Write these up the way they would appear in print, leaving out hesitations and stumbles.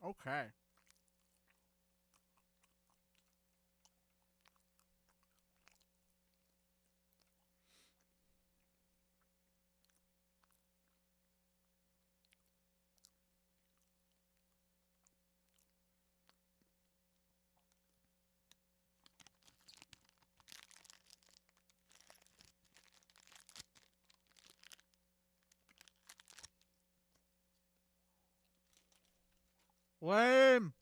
Okay. Lame.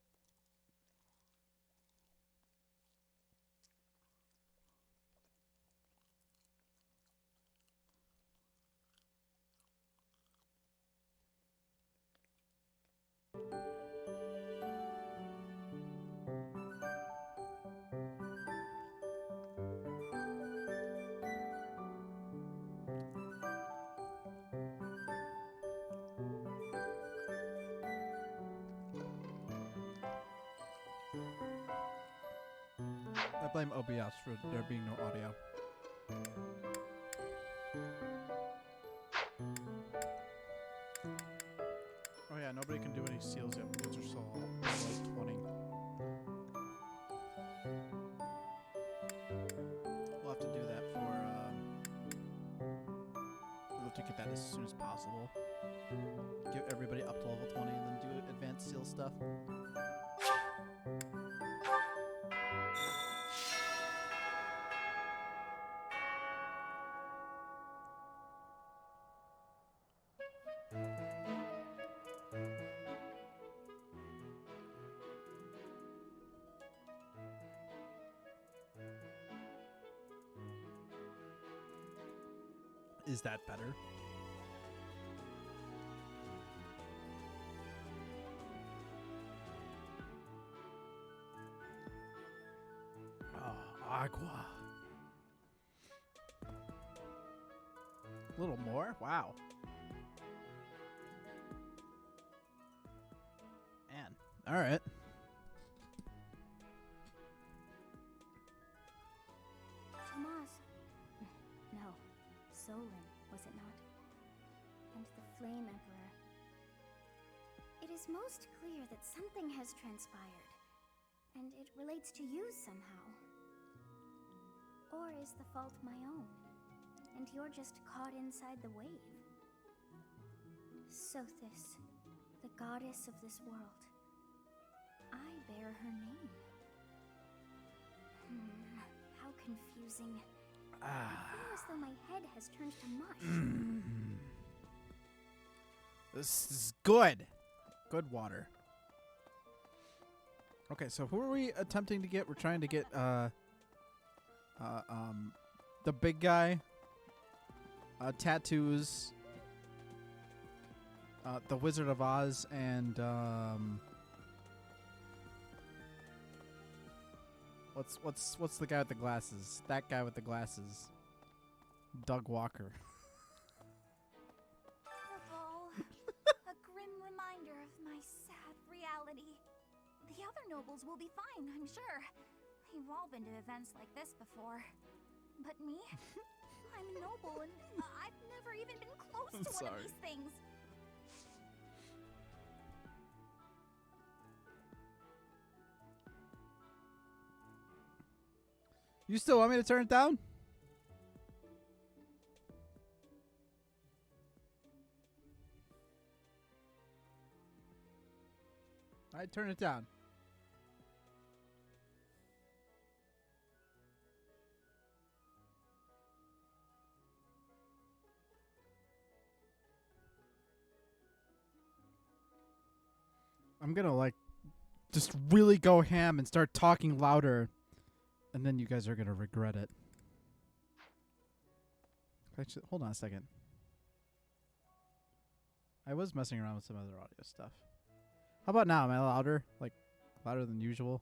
I blame OBS for there being no audio. Oh yeah, nobody can do any seals yet because they're still level 20. We'll have to do that for, we'll have to get that as soon as possible. Get everybody up to level 20 and then do advanced seal stuff. Is that better? Oh, agua. A little more? Wow. Man. Alright. Tomas. No. Solon, was it not? And the Flame Emperor. It is most clear that something has transpired, and it relates to you somehow. Or is the fault my own, and you're just caught inside the wave? Sothis, the goddess of this world. I bear her name. How confusing. I feel as though my head has turned to mush. This is good. Good water. Okay, so who are we attempting to get? We're trying to get the big guy. Tattoos. The Wizard of Oz and what's the guy with the glasses? That guy with the glasses. Doug Walker. The ball. A grim reminder of my sad reality. The other nobles will be fine, I'm sure. They've all been to events like this before. But me? I'm noble and I've never even been close to one of these things. You still want me to turn it down? I'd turn it down. I'm gonna like just really go ham and start talking louder, and then you guys are gonna regret it. Actually, hold on a second. I was messing around with some other audio stuff. How about now? Am I louder? Like, louder than usual?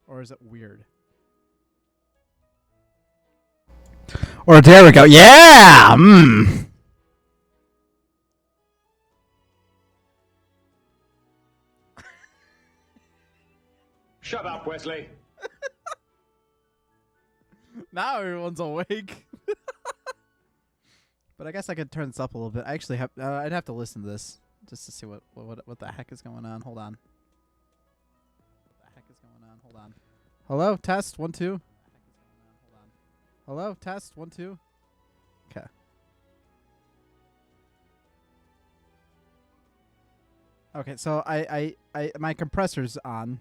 Or is it weird? Or there we go. Yeah! Shut up, Wesley. Now everyone's awake. But I guess I could turn this up a little bit. I actually have I'd have to listen to this just to see what the heck is going on. Hold on. Hello, test 1 2. Hello, test 1 2. Okay. Okay, so I my compressor's on.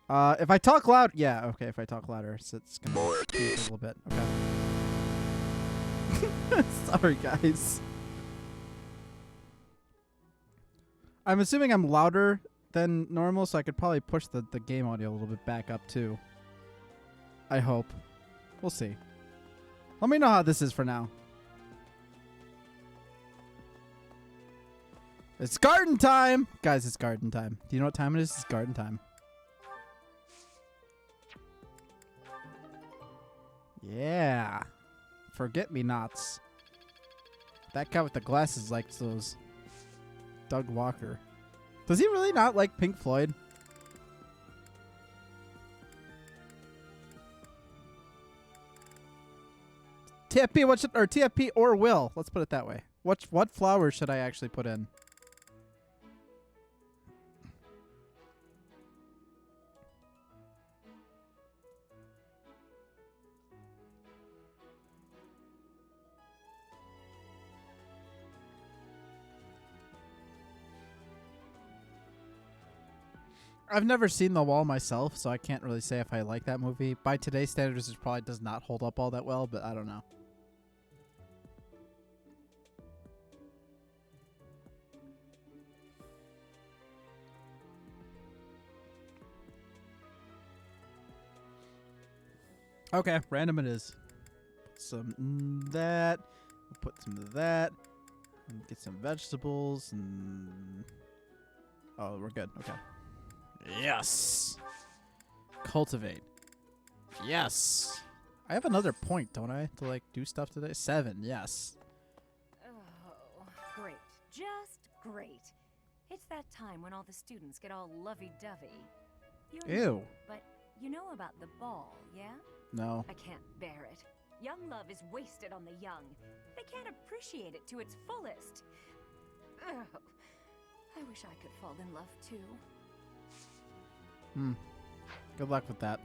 If I talk loud, yeah, okay. If I talk louder, so it's gonna be a little bit. Okay. Sorry, guys. I'm assuming I'm louder than normal, so I could probably push the game audio a little bit back up too. I hope. We'll see. Let me know how this is for now. It's garden time! Guys, it's garden time. Do you know what time it is? It's garden time. Yeah. Forget-me-nots. That guy with the glasses likes those. Doug Walker. Does he really not like Pink Floyd? TFP, what should, or TFP or Will? Let's put it that way. What flowers should I actually put in? I've never seen The Wall myself, so I can't really say if I like that movie. By today's standards, it probably does not hold up all that well, but I don't know. Okay, random it is. Some that. We'll put some of that. And get some vegetables and... Oh, we're good. Okay. Yes. Cultivate. Yes. I have another point, don't I? To like do stuff today? 7. Yes. Oh, great. Just great. It's that time when all the students get all lovey-dovey. You're Ew. new, but you know about the ball, yeah? No. I can't bear it. Young love is wasted on the young. They can't appreciate it to its fullest. Ugh. I wish I could fall in love too. Good luck with that.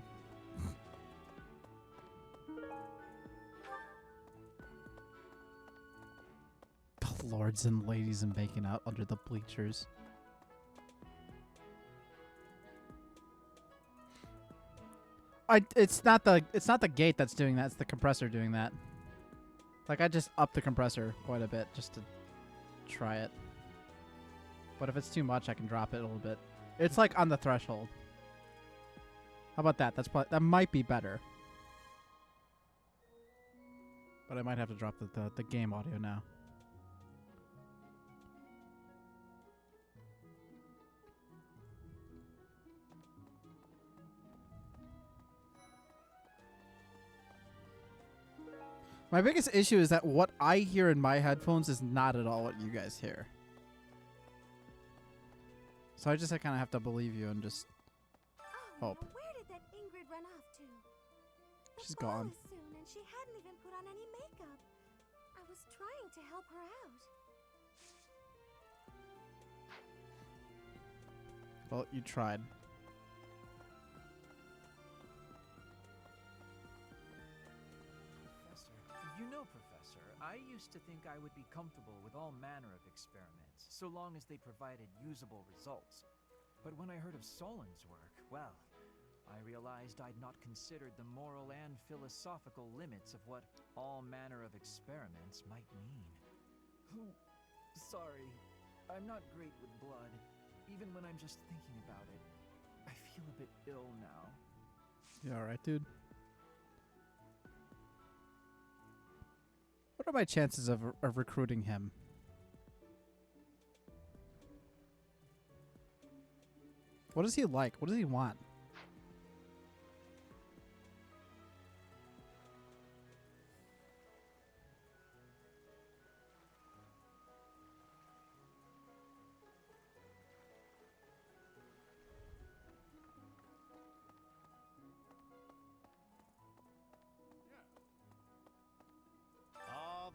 The lords and ladies and making out under the bleachers. It's not the gate that's doing that, it's the compressor doing that. Like I just upped the compressor quite a bit just to try it. But if it's too much, I can drop it a little bit. It's like on the threshold. How about that? That might be better. But I might have to drop the game audio now. My biggest issue is that what I hear in my headphones is not at all what you guys hear. So I kind of have to believe you and just hope. Where did that Ingrid run off to? She's gone. Soon, and she hadn't even put on any makeup. I was trying to help her out. Well, you tried. You know, Professor, I used to think I would be comfortable with all manner of experiments, so long as they provided usable results. But when I heard of Solon's work, well, I realized I'd not considered the moral and philosophical limits of what all manner of experiments might mean. Sorry, I'm not great with blood. Even when I'm just thinking about it, I feel a bit ill now. You alright, dude? What are my chances of recruiting him? What does he like? What does he want?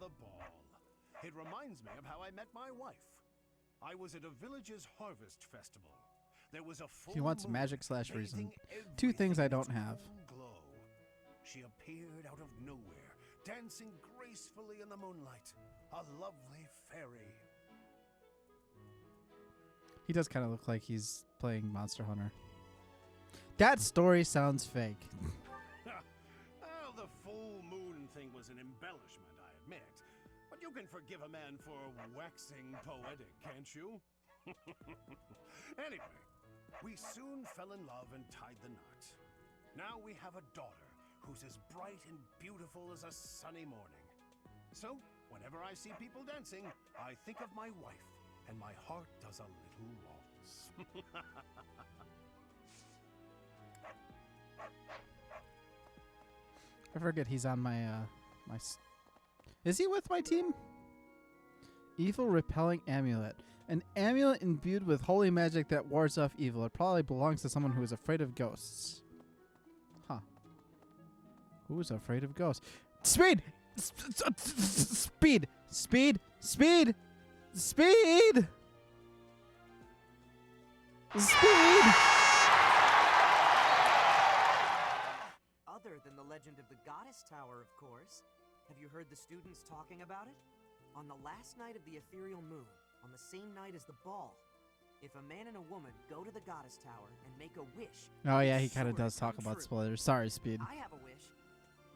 The ball. It reminds me of how I met my wife. I was at a village's harvest festival. there was a full He wants moon magic / reason. bathing 2 things everything I in don't its have. warm glow. She appeared out of nowhere, dancing gracefully in the moonlight. A lovely fairy. He does kind of look like he's playing Monster Hunter. That story sounds fake. Well, the full moon thing was an embellishment, I admit. But you can forgive a man for waxing poetic, can't you? Anyway, we soon fell in love and tied the knot. Now we have a daughter who's as bright and beautiful as a sunny morning. So, whenever I see people dancing, I think of my wife, and my heart does a little waltz. I forget he's on my Is he with my team? Evil repelling amulet. An amulet imbued with holy magic that wards off evil. It probably belongs to someone who is afraid of ghosts. Huh. Who is afraid of ghosts? Speed! Speed! Speed! Speed! Speed! Speed! Other than the legend of the Goddess Tower, of course. Have you heard the students talking about it? On the last night of the ethereal moon, on the same night as the ball, if a man and a woman go to the Goddess Tower and make a wish... Oh yeah, he it's kind of sure does to talk come about true. spoilers. Sorry, Speed. I have a wish,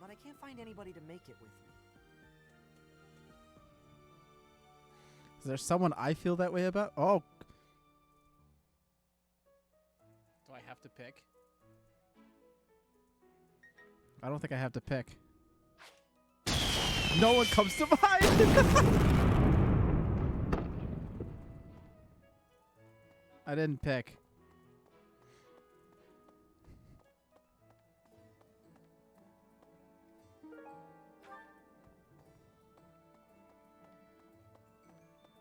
but I can't find anybody to make it with me. Is there someone I feel that way about? Oh. Do I have to pick? I don't think I have to pick. No one comes to mind! I didn't pick.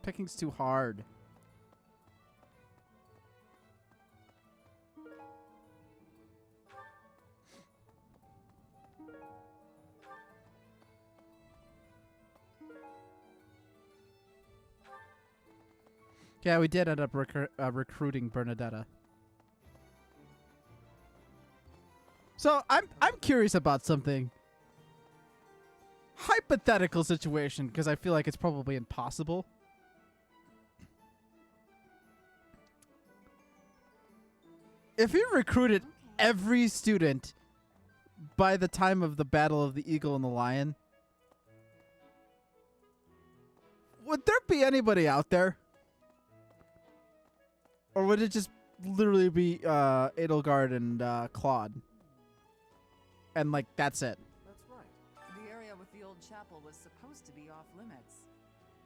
Picking's too hard. Yeah, we did end up recruiting Bernadetta. So I'm curious about something. Hypothetical situation, because I feel like it's probably impossible. If you recruited every student by the time of the Battle of the Eagle and the Lion, would there be anybody out there? Or would it just literally be Edelgard and Claude? And, like, that's it. That's right. The area with the old chapel was supposed to be off limits.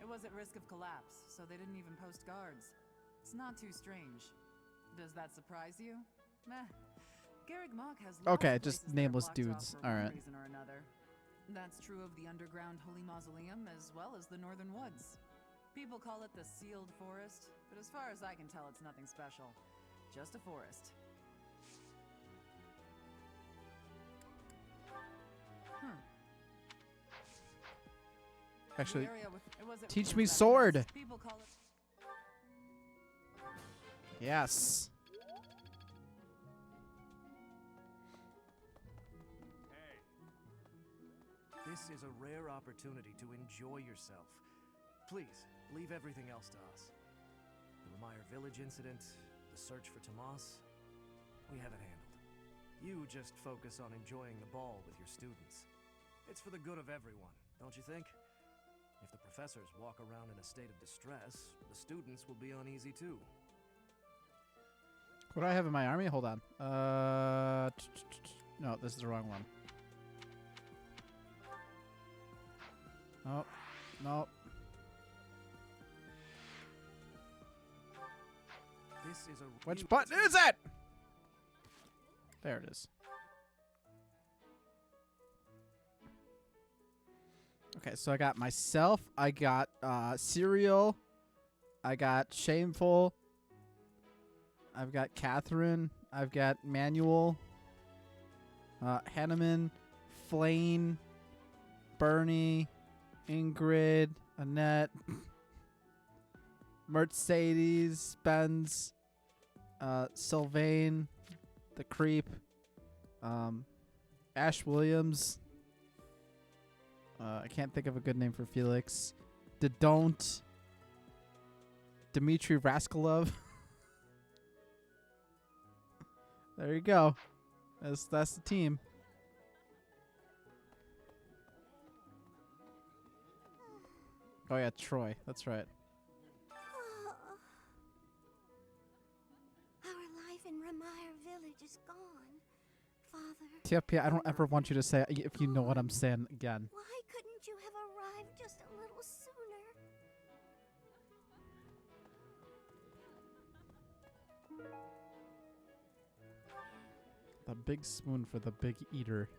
It was at risk of collapse, so they didn't even post guards. It's not too strange. Does that surprise you? Meh. Garreg Mach has lots Okay, of just places that are nameless blocked off dudes. for All one right. reason or another. That's true of the underground Holy Mausoleum as well as the Northern Woods. People call it the Sealed Forest, but as far as I can tell, it's nothing special. Just a forest. Actually, The area it was at teach risk me of that sword. mess. People call it... yes. Hey. This is a rare opportunity to enjoy yourself. Please, leave everything else to us. The Lemire Village incident, the search for Tomas, we have it handled. You just focus on enjoying the ball with your students. It's for the good of everyone, don't you think? If the professors walk around in a state of distress, the students will be uneasy too. What do I have in my army? Hold on. No, this is the wrong one. Nope. Nope. This is a Which button is it? There it is. Okay, so I got myself, I got Serial, I got Shameful, I've got Catherine, I've got Manuel, Hanneman, Flane, Bernie, Ingrid, Annette, Mercedes, Benz, Sylvain, the creep, Ash Williams. I can't think of a good name for Felix. Don't. Dmitry Raskolov. There you go. That's the team. Oh yeah, Troy. That's right. Our life in Ramire Village is gone, Father. TFP, I don't ever want you to say it if you know what I'm saying again. Why couldn't you have arrived just a little sooner? The big spoon for the big eater.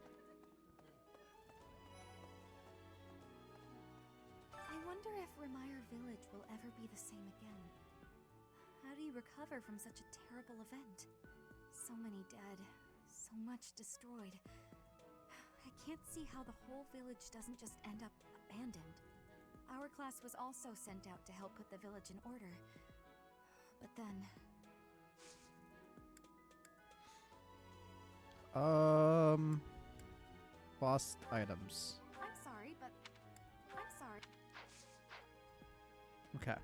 I wonder if Ramire Village will ever be the same again. How do you recover from such a terrible event? So many dead, so much destroyed. I can't see how the whole village doesn't just end up abandoned. Our class was also sent out to help put the village in order. But then... Lost items. I'm sorry, but... I'm sorry. Okay.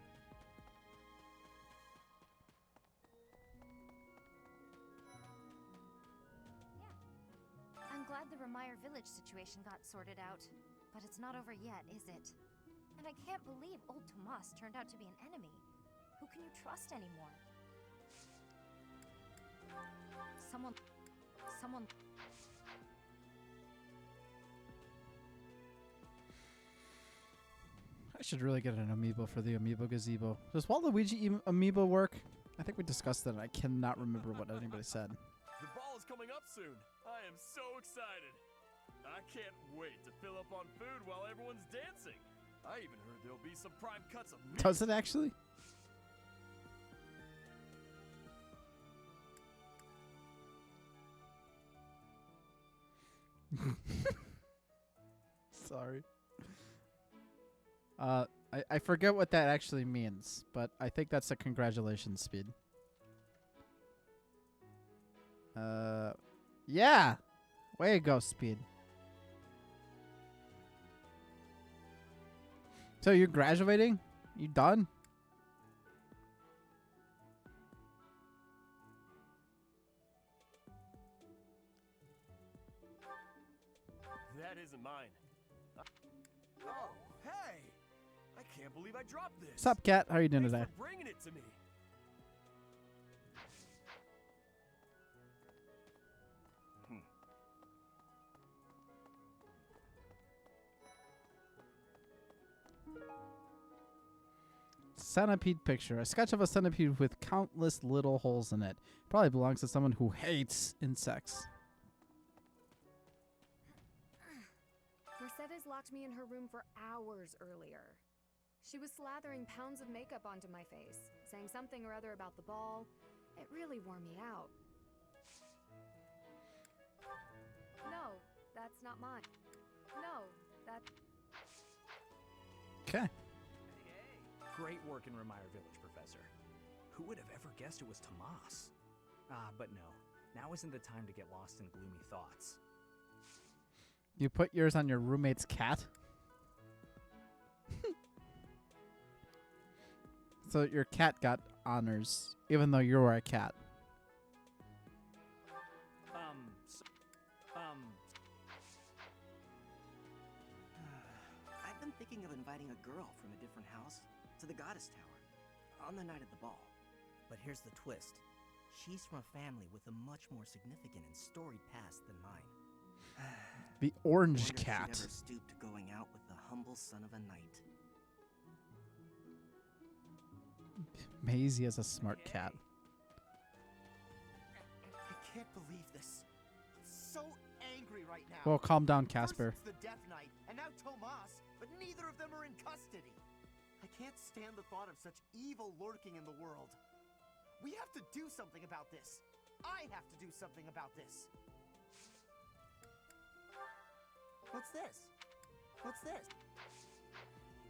I'm glad the Ramire Village situation got sorted out, but it's not over yet, is it? And I can't believe old Tomas turned out to be an enemy. Who can you trust anymore? Someone... I should really get an amiibo for the amiibo gazebo. Does Waluigi amiibo work? I think we discussed it. I cannot remember what anybody said. The ball is coming up soon. I am so excited. I can't wait to fill up on food while everyone's dancing. I even heard there'll be some prime cuts of meat. Does it actually? Sorry. I forget what that actually means, but I think that's a congratulations speed. Yeah! Way to go, Speed. So you're graduating? You done? That isn't mine. Oh, hey! I can't believe I dropped this. What's up, Cat? How are you doing Thanks today? for bringing it to me. Centipede picture. A sketch of a centipede with countless little holes in it. Probably belongs to someone who hates insects. Mercedes locked me in her room for hours earlier. She was slathering pounds of makeup onto my face, saying something or other about the ball. It really wore me out. No, that's not mine. No, that... Okay. Great work in Ramire Village, Professor. Who would have ever guessed it was Tomas? But no. Now isn't the time to get lost in gloomy thoughts. You put yours on your roommate's cat? So your cat got honors, even though you were a cat. I've been thinking of inviting a girl from a different house to the Goddess Tower on the night of the ball. But here's the twist. She's from a family with a much more significant and storied past than mine. The orange Wonder if cat. she'd ever stoop to going out with the humble son of a knight. Maisie is a smart cat. I can't believe this. I'm so angry right now. Well, calm down, Casper. First it's the Death Knight, and now Tomas, but neither of them are in custody. I can't stand the thought of such evil lurking in the world. We have to do something about this. I have to do something about this. What's this? What's this?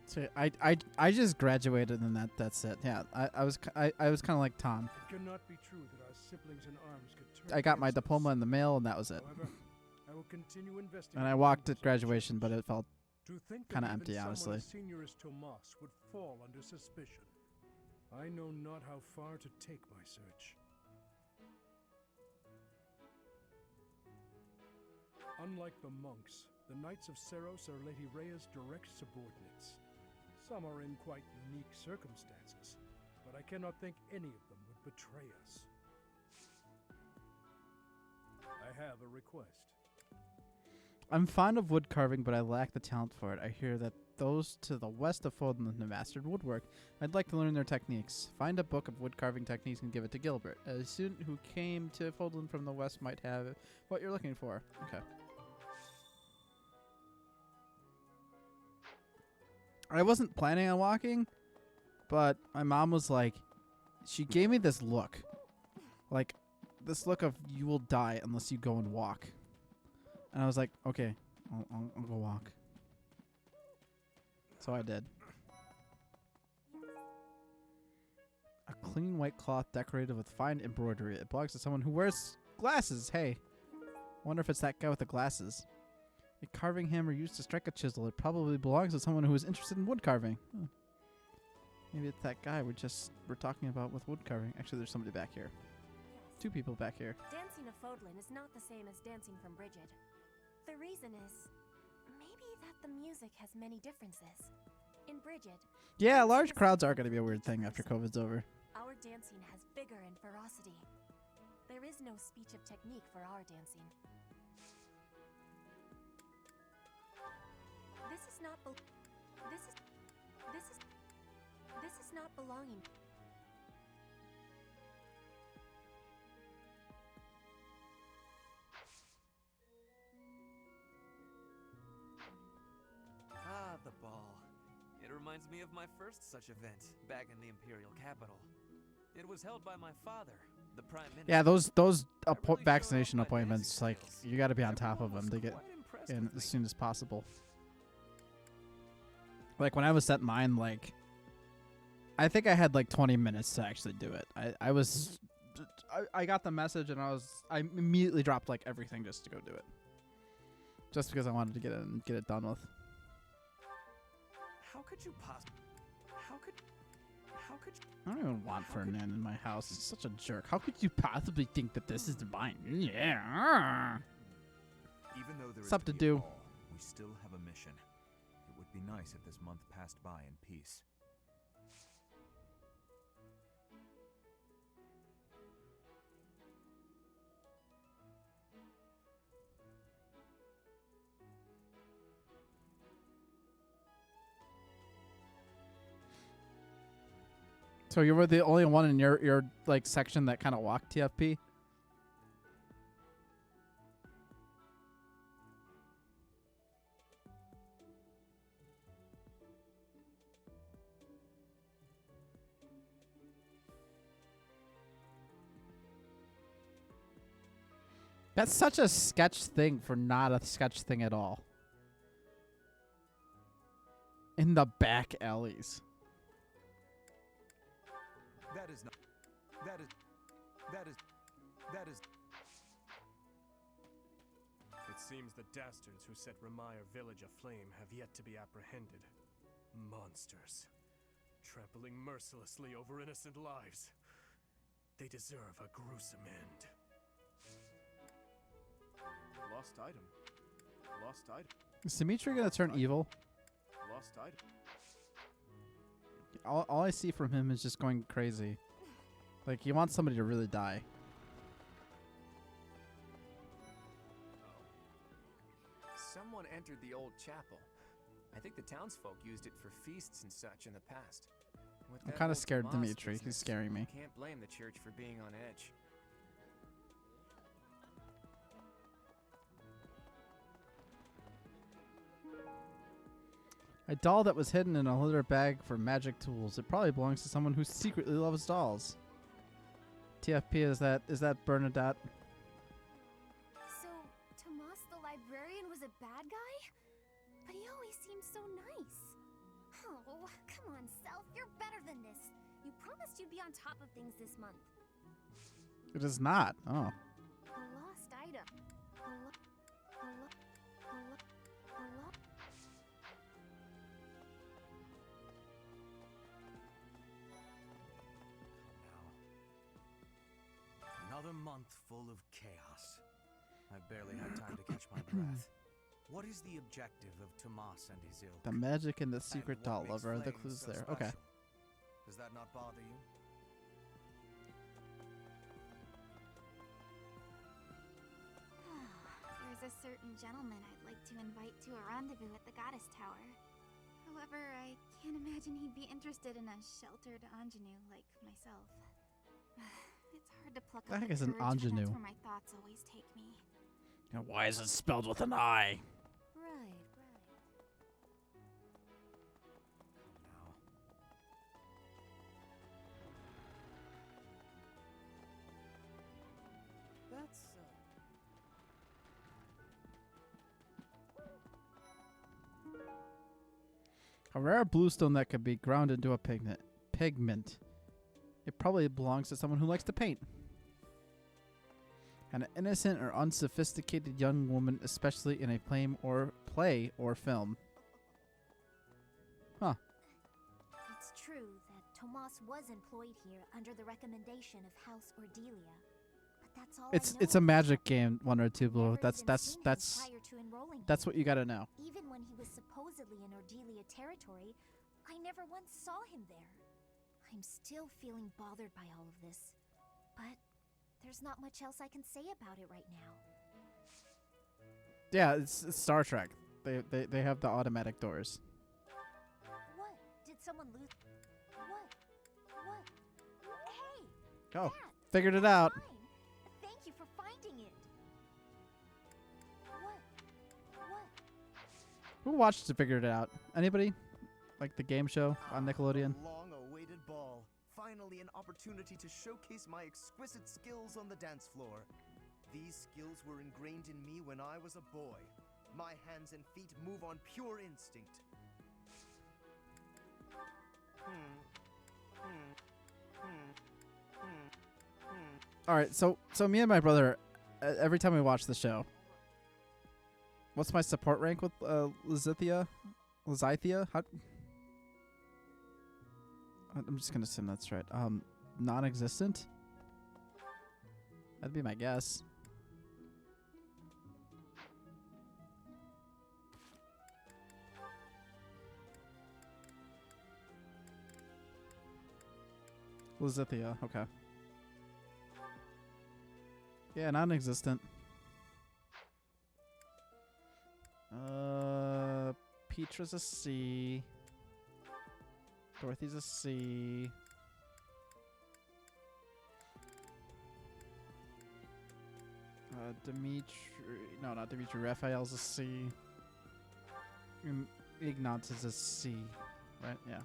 So I just graduated and that's it. Yeah, I was kind of like Tom. It cannot be true that our siblings in arms could turn I got my against us. diploma in the mail and that was it. However, I will continue investigating. And I walked the at graduation, but it felt To think that kinda even empty, someone honestly. as senior as Tomas would fall under suspicion. I know not how far to take my search. Unlike the monks, the Knights of Seros are Lady Rhea's direct subordinates. Some are in quite unique circumstances, but I cannot think any of them would betray us. I have a request. I'm fond of wood carving, but I lack the talent for it. I hear that those to the west of Fodlan have mastered woodwork. I'd like to learn their techniques. Find a book of wood carving techniques and give it to Gilbert. A student who came to Fodlan from the west might have what you're looking for. Okay. I wasn't planning on walking, but my mom was like, she gave me this look. Like, this look of you will die unless you go and walk. And I was like, okay, I'll go walk. So I did. A clean white cloth decorated with fine embroidery. It belongs to someone who wears glasses. Hey, wonder if it's that guy with the glasses. A carving hammer used to strike a chisel. It probably belongs to someone who is interested in wood carving. Huh. Maybe it's that guy we're talking about with wood carving. Actually, there's somebody back here. Two people back here. Dancing of Fodlan is not the same as dancing from Brigid. The reason is maybe that the music has many differences. In Brigid, Yeah, large crowds are going to be a weird thing after COVID's over. our dancing has vigor and ferocity. There is no speech of technique for our dancing. This is not belonging. Ah, the ball. It reminds me of my first such event, back in the Imperial capital. It was held by my father, the Prime Minister. Yeah, those I really vaccination showed off my appointments, dancing like, skills. you got to be on top of Everyone them to was get quite impressed in with as me. soon as possible. Like, when I was setting mine, like, I think I had, like, 20 minutes to actually do it. I got the message, and I immediately dropped, like, everything just to go do it. Just because I wanted to get it done with. How could you possibly? How could I don't even want Ferdinand in my house. It's such a jerk. How could you possibly think that this is mine? Yeah. Even though there is Stuff to be a do. ball, we still have a mission. It would be nice if this month passed by in peace. So you were the only one in your like section that kind of walked TFP? That's such a sketch thing for not a sketch thing at all. In the back alleys. That is not. That is. It seems the dastards who set Remire village aflame have yet to be apprehended. Monsters. Trampling mercilessly over innocent lives. They deserve a gruesome end. Lost item. Lost item. Is Dimitri gonna turn evil? Lost item. All I see from him is just going crazy. Like, he wants somebody to really die. Someone entered the old chapel. I think the townsfolk used it for feasts and such in the past. With I'm that kind of old scared of Tomas Dimitri. He's business, scaring me. Can't blame the church for being on edge. A doll that was hidden in a leather bag for magic tools. It probably belongs to someone who secretly loves dolls. TFP, is that Bernadette? So, Tomas the librarian was a bad guy? But he always seemed so nice. Oh, come on, Self. You're better than this. You promised you'd be on top of things this month. It is not. Oh. A lost item. A lo- Another month full of chaos. I've barely had time to catch my breath. What is the objective of Tomas and his ilk? The magic and the And secret what doll makes lover are the Flame clues so there. Okay. special? Does that not bother you? There's a certain gentleman I'd like to invite to a rendezvous at the Goddess Tower. However, I can't imagine he'd be interested in a sheltered ingenue like myself. It's hard to pluck The up heck the is an courage, but ingenue? that's where my thoughts always take me. Now, why is it spelled with an I? Right. Now. That's, A rare bluestone that could be ground into a pigment. It probably belongs to someone who likes to paint. An innocent or unsophisticated young woman, especially in a play or film. Huh. It's true that Tomas was employed here under the recommendation of House Ordelia. But that's all I know. It's a magic game, 1 or 2 Blue. Never That's even that's seen him that's prior to enrolling that's here. what you gotta know. Even when he was supposedly in Ordelia territory, I never once saw him there. I'm still feeling bothered by all of this. But there's not much else I can say about it right now. Yeah, it's Star Trek. They have the automatic doors. What? Did someone lose? What? Hey! Oh, that! figured it out. Mine! Thank you for finding it. What? Who watched it? Figured it out? Anybody? Like the game show on Nickelodeon? A long-awaited ball. Finally an opportunity to showcase my exquisite skills on the dance floor. These skills were ingrained in me when I was a boy. My hands and feet move on pure instinct. All right, so me and my brother, every time we watch the show, what's my support rank with Lizithia? How? I'm just gonna assume that's right. Non-existent. That'd be my guess. Lizithia, okay. Yeah, non-existent. Petra's a C. Dorothy's a C. Dimitri, no, not Dimitri. Raphael's a C. Ignatz is a C, right? Yeah.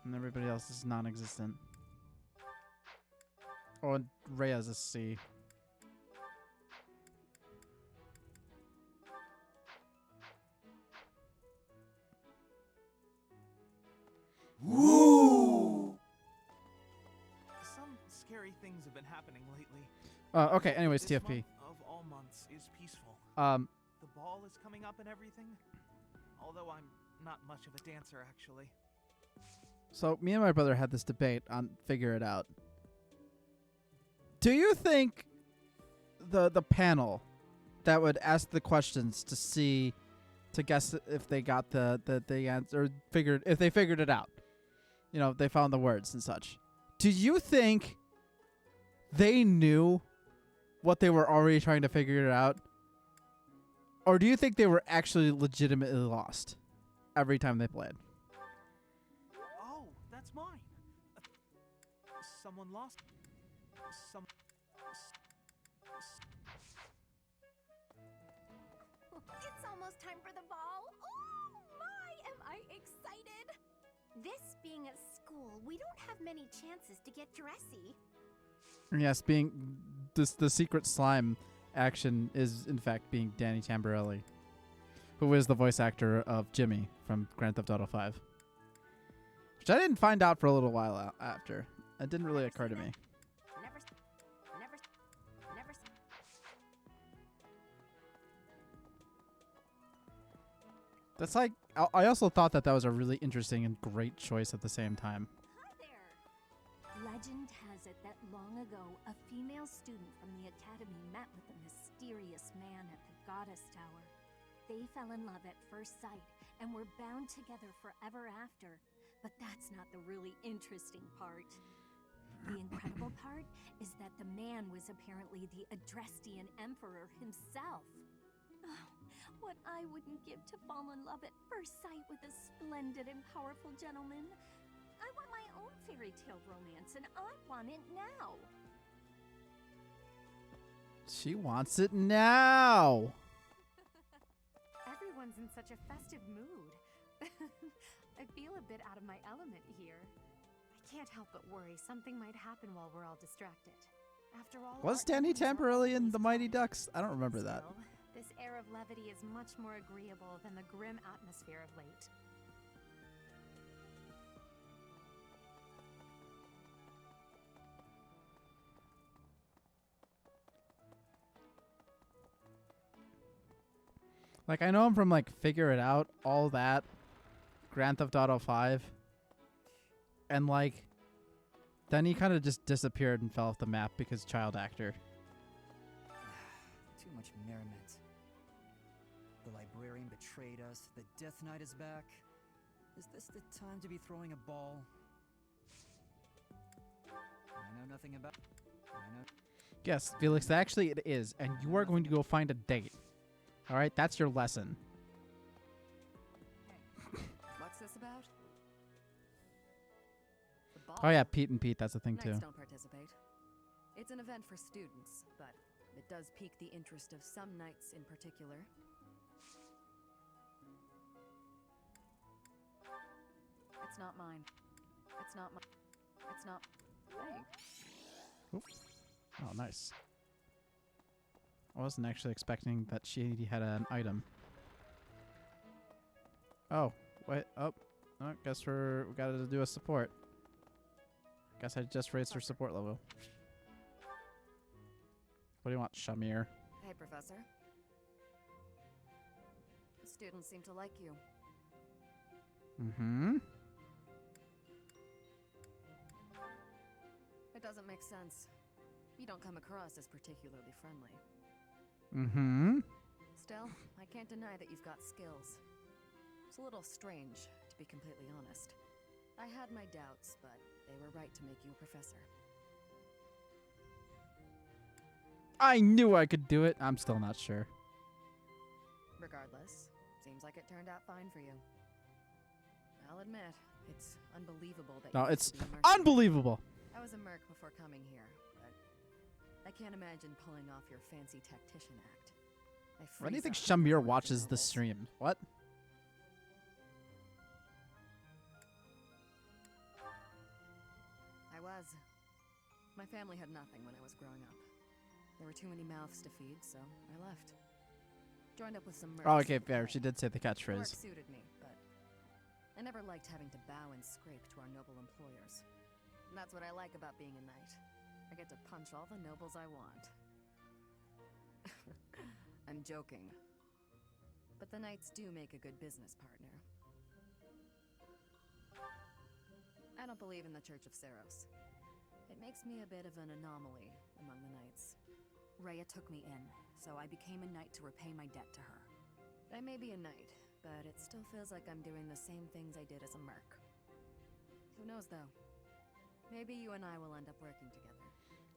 And everybody else is non-existent. Oh, and Rhea's a C. Woo! Some scary things have been happening lately. Okay, anyways, This TFP. month of all months is peaceful. The ball is coming up and everything. Although I'm not much of a dancer, actually. So me and my brother had this debate on Figure It Out. Do you think the panel that would ask the questions to guess if they got the answer, or if they figured it out, you know, they found the words and such, do you think they knew what they were already trying to figure it out? Or do you think they were actually legitimately lost every time they played? Oh, that's mine. Someone lost. It's almost time for the ball. Oh my, am I excited! This being a school, we don't have many chances to get dressy. Yes, being the secret slime action is in fact being Danny Tamborelli. who is the voice actor of Jimmy from Grand Theft Auto 5. Which I didn't find out for a little while after. It didn't really occur to me. That's like, I also thought that was a really interesting and great choice at the same time. Legend has it that long ago, a female student from the academy met with a mysterious man at the Goddess Tower. They fell in love at first sight and were bound together forever after. But that's not the really interesting part. The incredible part is that the man was apparently the Adrestian Emperor himself. Oh, what I wouldn't give to fall in love at first sight with a splendid and powerful gentleman. I want my own fairy tale romance, and I want it now. She wants it now. Everyone's in such a festive mood. I feel a bit out of my element here. I can't help but worry something might happen while we're all distracted. After all, Was Danny temporarily in the Mighty Ducks? I don't remember that. This air of levity is much more agreeable than the grim atmosphere of late. Like, I know him from, like, Figure It Out, all that, Grand Theft Auto 5, and, like, then he kind of just disappeared and fell off the map because child actor. Too much merriment. The librarian betrayed us, the Death Knight is back. Is this the time to be throwing a ball? I know nothing about... Yes, Felix, actually it is, and you are going to go find a date. All right, that's your lesson. What's this about? The ball. Oh yeah, Pete and Pete, that's a thing too. Knights don't participate. It's an event for students, but it does pique the interest of some knights in particular. It's not mine. It's not mine. It's not. Thanks. Oop. Oh, nice. I wasn't actually expecting that she had an item. Oh, wait. Oh, guess we gotta do a support. Guess I just raised her support level. What do you want, Shamir? Hey, Professor. The students seem to like you. Mm-hmm. It doesn't make sense. You don't come across as particularly friendly. Mm-hmm. Still, I can't deny that you've got skills. It's a little strange, to be completely honest. I had my doubts, but they were right to make you a professor. I knew I could do it. I'm still not sure. Regardless, seems like it turned out fine for you. I'll admit, it's unbelievable that No, you it's used to be a merc. unbelievable. I was a merc before coming here, but I can't imagine pulling off your fancy tactician act. Why do you think Shamir watches the stream? What? I was. My family had nothing when I was growing up. There were too many mouths to feed, so I left. Joined up with some mercs. Oh, okay, fair. She did say the Work catchphrase. suited me, but I never liked having to bow and scrape to our noble employers. And that's what I like about being a knight. I get to punch all the nobles I want. I'm joking. But the knights do make a good business partner. I don't believe in the Church of Seros. It makes me a bit of an anomaly among the knights. Rhea took me in, so I became a knight to repay my debt to her. I may be a knight, but it still feels like I'm doing the same things I did as a merc. Who knows, though? Maybe you and I will end up working together.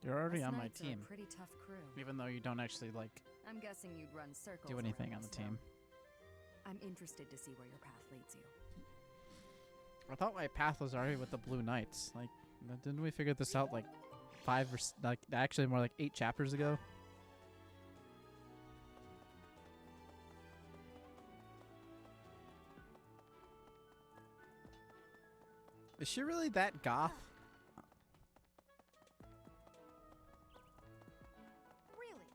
You're already Us on my knights are team. a pretty tough crew. Even though you don't actually, like, I'm guessing you'd run circles do anything around on the us, team. though. I'm interested to see where your path leads you. I thought my path was already with the Blue Knights. Like, didn't we figure this out, like, actually more like 8 chapters ago? Is she really that goth? Really?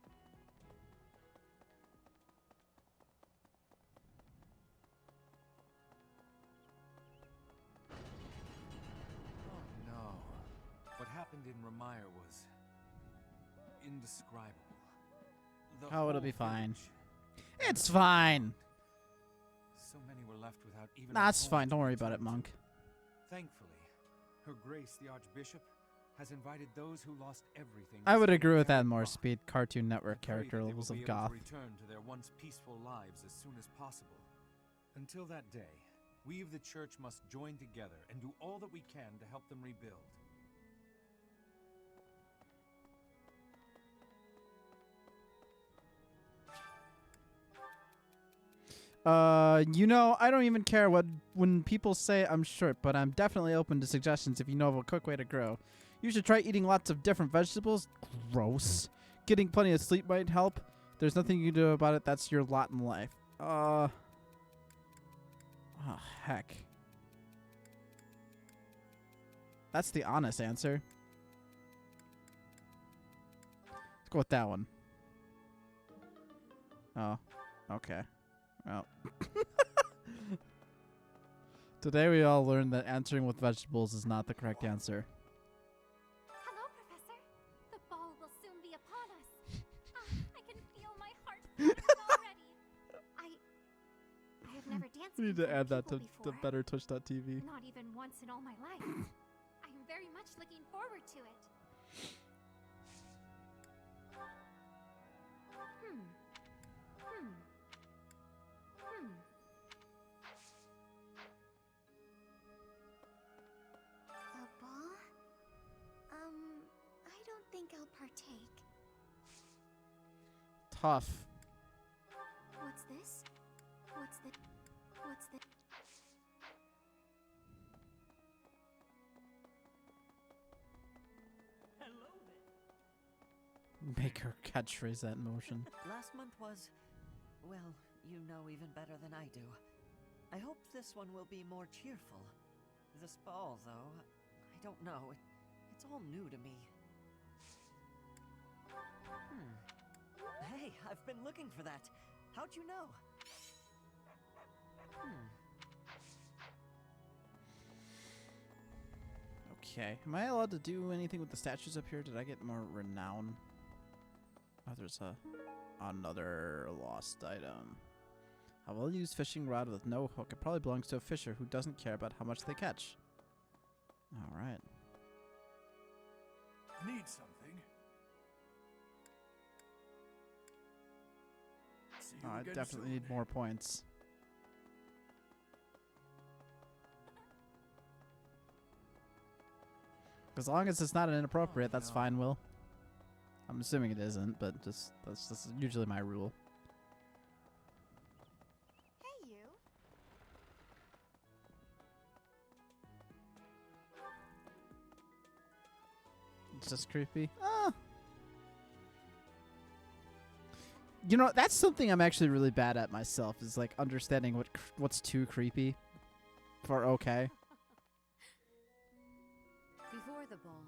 happened in Remire was indescribable. Oh, it'll be whole fine. village It's fine. So many were left without even. That's fine. Don't worry about it, monk. Thankfully, Her Grace the Archbishop has invited those who lost everything. I to would stay agree with there that and more rot. speed. Cartoon Network I pray character that they levels will of be able goth. to return to their once peaceful lives as soon as possible. Until that day, we of the church must join together and do all that we can to help them rebuild. You know, I don't even care when people say I'm short, but I'm definitely open to suggestions if you know of a quick way to grow. You should try eating lots of different vegetables. Gross. Getting plenty of sleep might help. There's nothing you can do about it. That's your lot in life. Oh, heck. That's the honest answer. Let's go with that one. Oh, okay. Well. Today we all learned that answering with vegetables is not the correct answer. Hello, Professor. The ball will soon be upon us. I can feel my heart beating already. I have never danced We need in to front add of that people to before. bettertwitch.tv. Not even once in all my life. I am very much looking forward to it. A ball? I don't think I'll partake. Tough. What's this? What's the... Hello there. Make her catchphrase that motion. Last month was, well, you know even better than I do. I hope this one will be more cheerful. This ball, though, I don't know. It's all new to me. Hey, I've been looking for that. How'd you know? Okay. Am I allowed to do anything with the statues up here? Did I get more renown? Oh, there's another lost item. A well-used fishing rod with no hook. It probably belongs to a fisher who doesn't care about how much they catch. All right. Need something? See you Oh, I again definitely soon. need more points. As long as it's not inappropriate, that's fine, Will. I'm assuming it isn't, but that's usually my rule. Hey, you. It's just creepy. You know, that's something I'm actually really bad at myself, is like understanding what's too creepy for okay. Before the ball,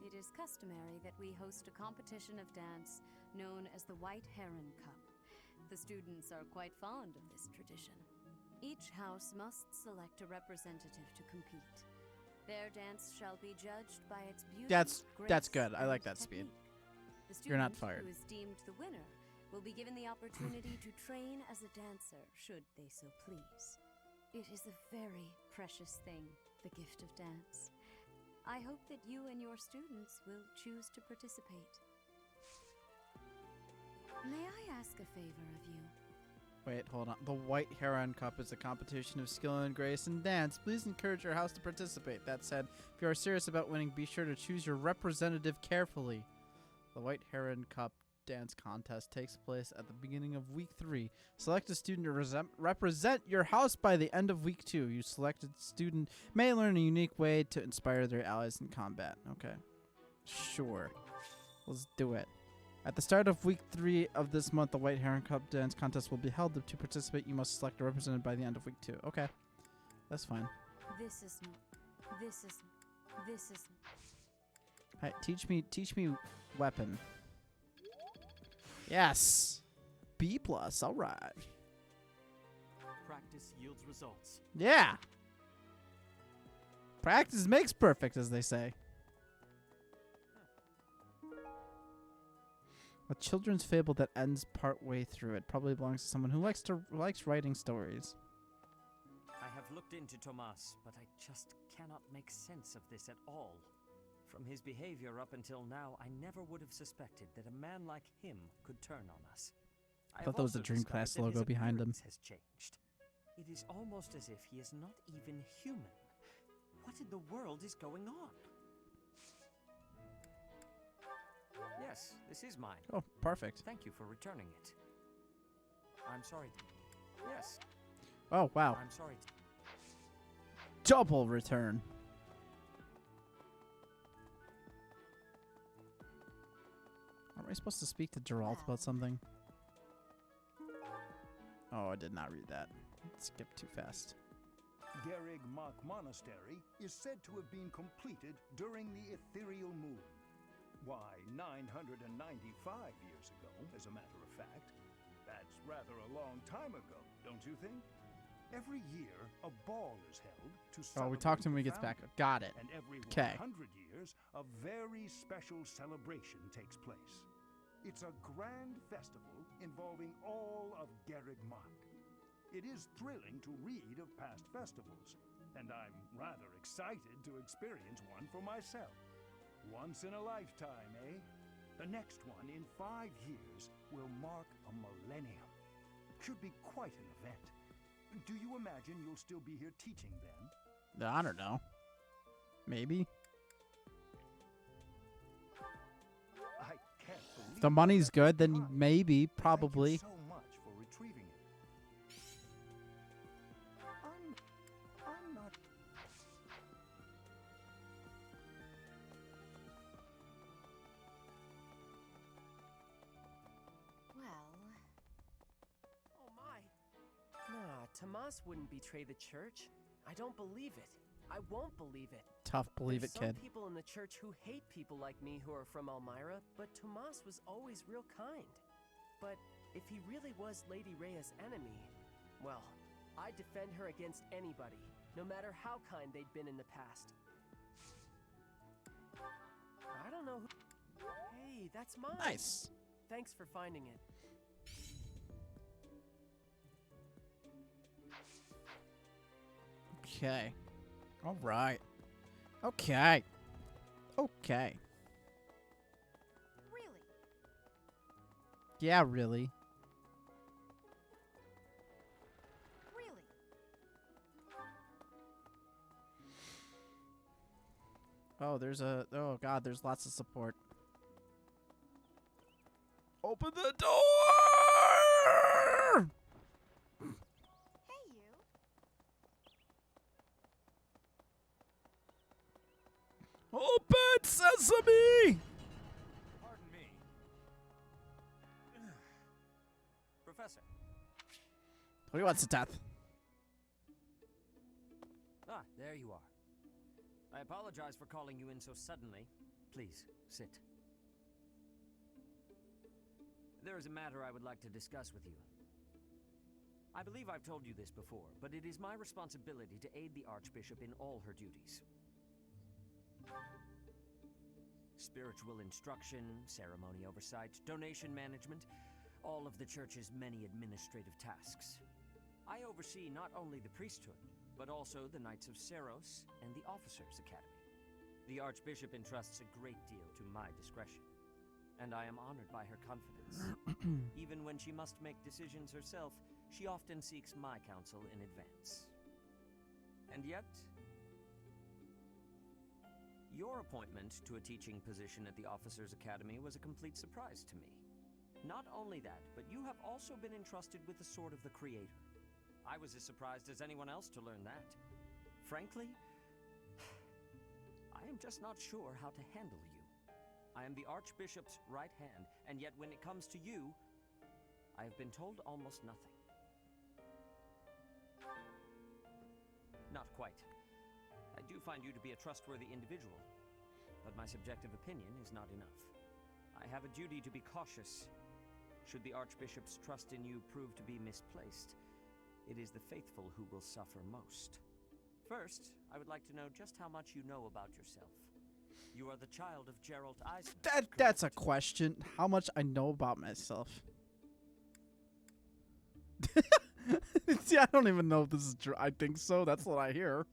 it is customary that we host a competition of dance known as the White Heron Cup. The students are quite fond of this tradition. Each house must select a representative to compete. Their dance shall be judged by its beauty, That's grace, good. I and like that speed. technique. The You're not student fired. who is deemed the winner will be given the opportunity to train as a dancer, should they so please. It is a very precious thing, the gift of dance. I hope that you and your students will choose to participate. May I ask a favor of you? Wait, hold on. The White Heron Cup is a competition of skill and grace in dance. Please encourage your house to participate. That said, if you are serious about winning, be sure to choose your representative carefully. The White Heron Cup dance contest takes place at the beginning of week 3. Select a student to represent your house by the end of week 2. You selected student may learn a unique way to inspire their allies in combat. Okay. Sure. Let's do it. At the start of week 3 of this month, the White Heron Cup dance contest will be held. To participate, you must select a representative by the end of week 2. Okay. That's fine. This is Hey, teach me weapon. Yes. B+. All right. Practice yields results. Yeah. Practice makes perfect, as they say. A children's fable that ends part way through. It probably belongs to someone who likes writing stories. I have looked into Tomas, but I just cannot make sense of this at all. From his behavior up until now, I never would have suspected that a man like him could turn on us. I thought that was the Dreamcast logo behind him. Has changed. It is almost as if he is not even human. What in the world is going on? Yes, this is mine. Oh, perfect. Thank you for returning it. I'm sorry. Yes. Oh, wow. I'm sorry. Double return. Am I supposed to speak to Geralt about something? Oh, I did not read that. Skipped too fast. Garrig Mach Monastery is said to have been completed during the Ethereal Moon. Why, 995 years ago, as a matter of fact. That's rather a long time ago, don't you think? Every year, a ball is held to celebrate. Oh, we talked to him when he gets back. Got it. And every 100 years, a very special celebration takes place. It's a grand festival involving all of Garrig Mach. It is thrilling to read of past festivals, and I'm rather excited to experience one for myself. Once in a lifetime, eh? The next one in 5 years will mark a millennium. Should be quite an event. Do you imagine you'll still be here teaching then? I don't know. Maybe. I can't believe If the money's good, then maybe, probably. Thank you so much for retrieving it. I'm not. Well. Oh my. Nah, Tomas wouldn't betray the church. I don't believe it. I won't believe it. Tough, believe There's it, kid. some people in the church who hate people like me who are from Elmira, but Tomas was always real kind. But if he really was Lady Rhea's enemy, well, I'd defend her against anybody, no matter how kind they'd been in the past. I don't know who... Hey, that's mine. Nice. Thanks for finding it. Okay. All right. Okay. Okay. Really? Yeah, really. Really? Oh, there's a... Oh, God, there's lots of support. Open the door! Hey, you. Open sesame! Pardon me. Professor. Who wants to death? Ah, there you are. I apologize for calling you in so suddenly. Please, sit. There is a matter I would like to discuss with you. I believe I've told you this before, but it is my responsibility to aid the Archbishop in all her duties. Spiritual instruction, ceremony oversight, donation management, all of the church's many administrative tasks. I oversee not only the priesthood, but also the Knights of Seros and the Officers' Academy. The Archbishop entrusts a great deal to my discretion, and I am honored by her confidence. Even when she must make decisions herself, she often seeks my counsel in advance. And yet, your appointment to a teaching position at the Officers' Academy was a complete surprise to me. Not only that, but you have also been entrusted with the Sword of the Creator. I was as surprised as anyone else to learn that. Frankly, I am just not sure how to handle you. I am the Archbishop's right hand, and yet when it comes to you, I have been told almost nothing. Not quite. I do find you to be a trustworthy individual, but my subjective opinion is not enough. I have a duty to be cautious. Should the Archbishop's trust in you prove to be misplaced, it is the faithful who will suffer most. First, I would like to know just how much you know about yourself. You are the child of Gerald Eisner. That's a question. How much I know about myself. See, I don't even know if this is true. I think so. That's what I hear.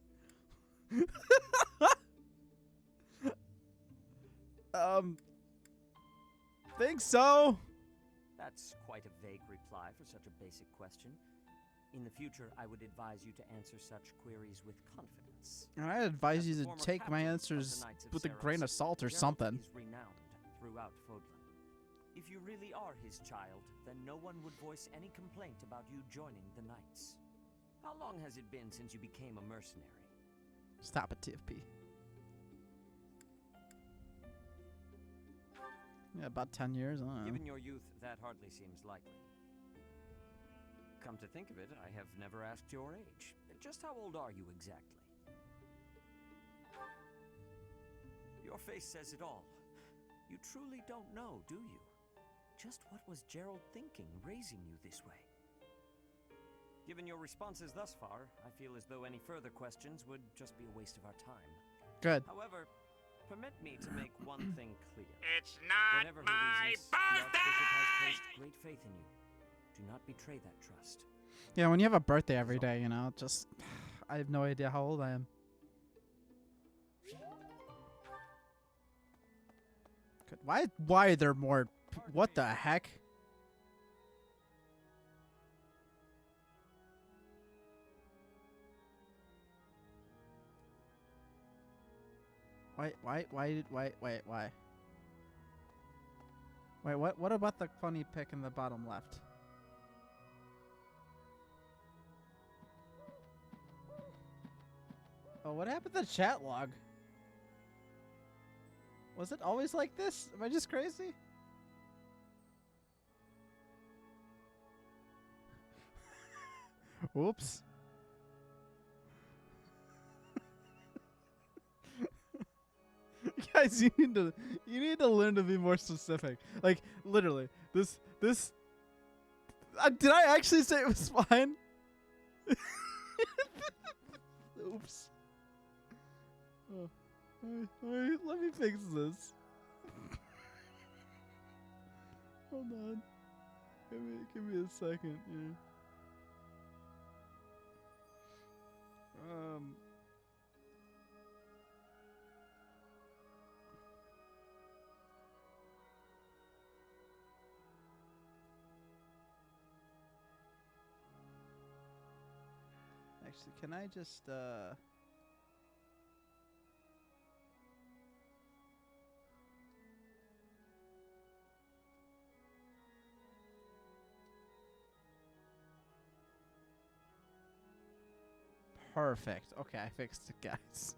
Think so. That's quite a vague reply for such a basic question. In the future, I would advise you to answer such queries with confidence. And I advise you to take my answers with a grain of salt or something. Is renowned throughout Fodlan. If you really are his child, then no one would voice any complaint about you joining the Knights. How long has it been since you became a mercenary? Stop it, TFP. Yeah, about 10 years. I don't know. Given your youth, that hardly seems likely. Come to think of it, I have never asked your age. Just how old are you exactly? Your face says it all. You truly don't know, do you? Just what was Gerald thinking, raising you this way? Given your responses thus far, I feel as though any further questions would just be a waste of our time. Good. However, permit me to make one thing clear. It's not Whatever her my reasons, the Archbishop has birthday! placed great faith in you. Do not betray that trust. Yeah, when you have a birthday every day, you know, just I have no idea how old I am. Good. Why are there more? What the heck? Why? Wait, what about the funny pic in the bottom left? Oh, what happened to the chat log? Was it always like this? Am I just crazy? Oops. Guys, you need to learn to be more specific. Like literally, this did I actually say it was fine? Oops. Oh, let me fix this. Hold on. Give me a second. Yeah. Actually, can I just Perfect. Okay, I fixed it, guys.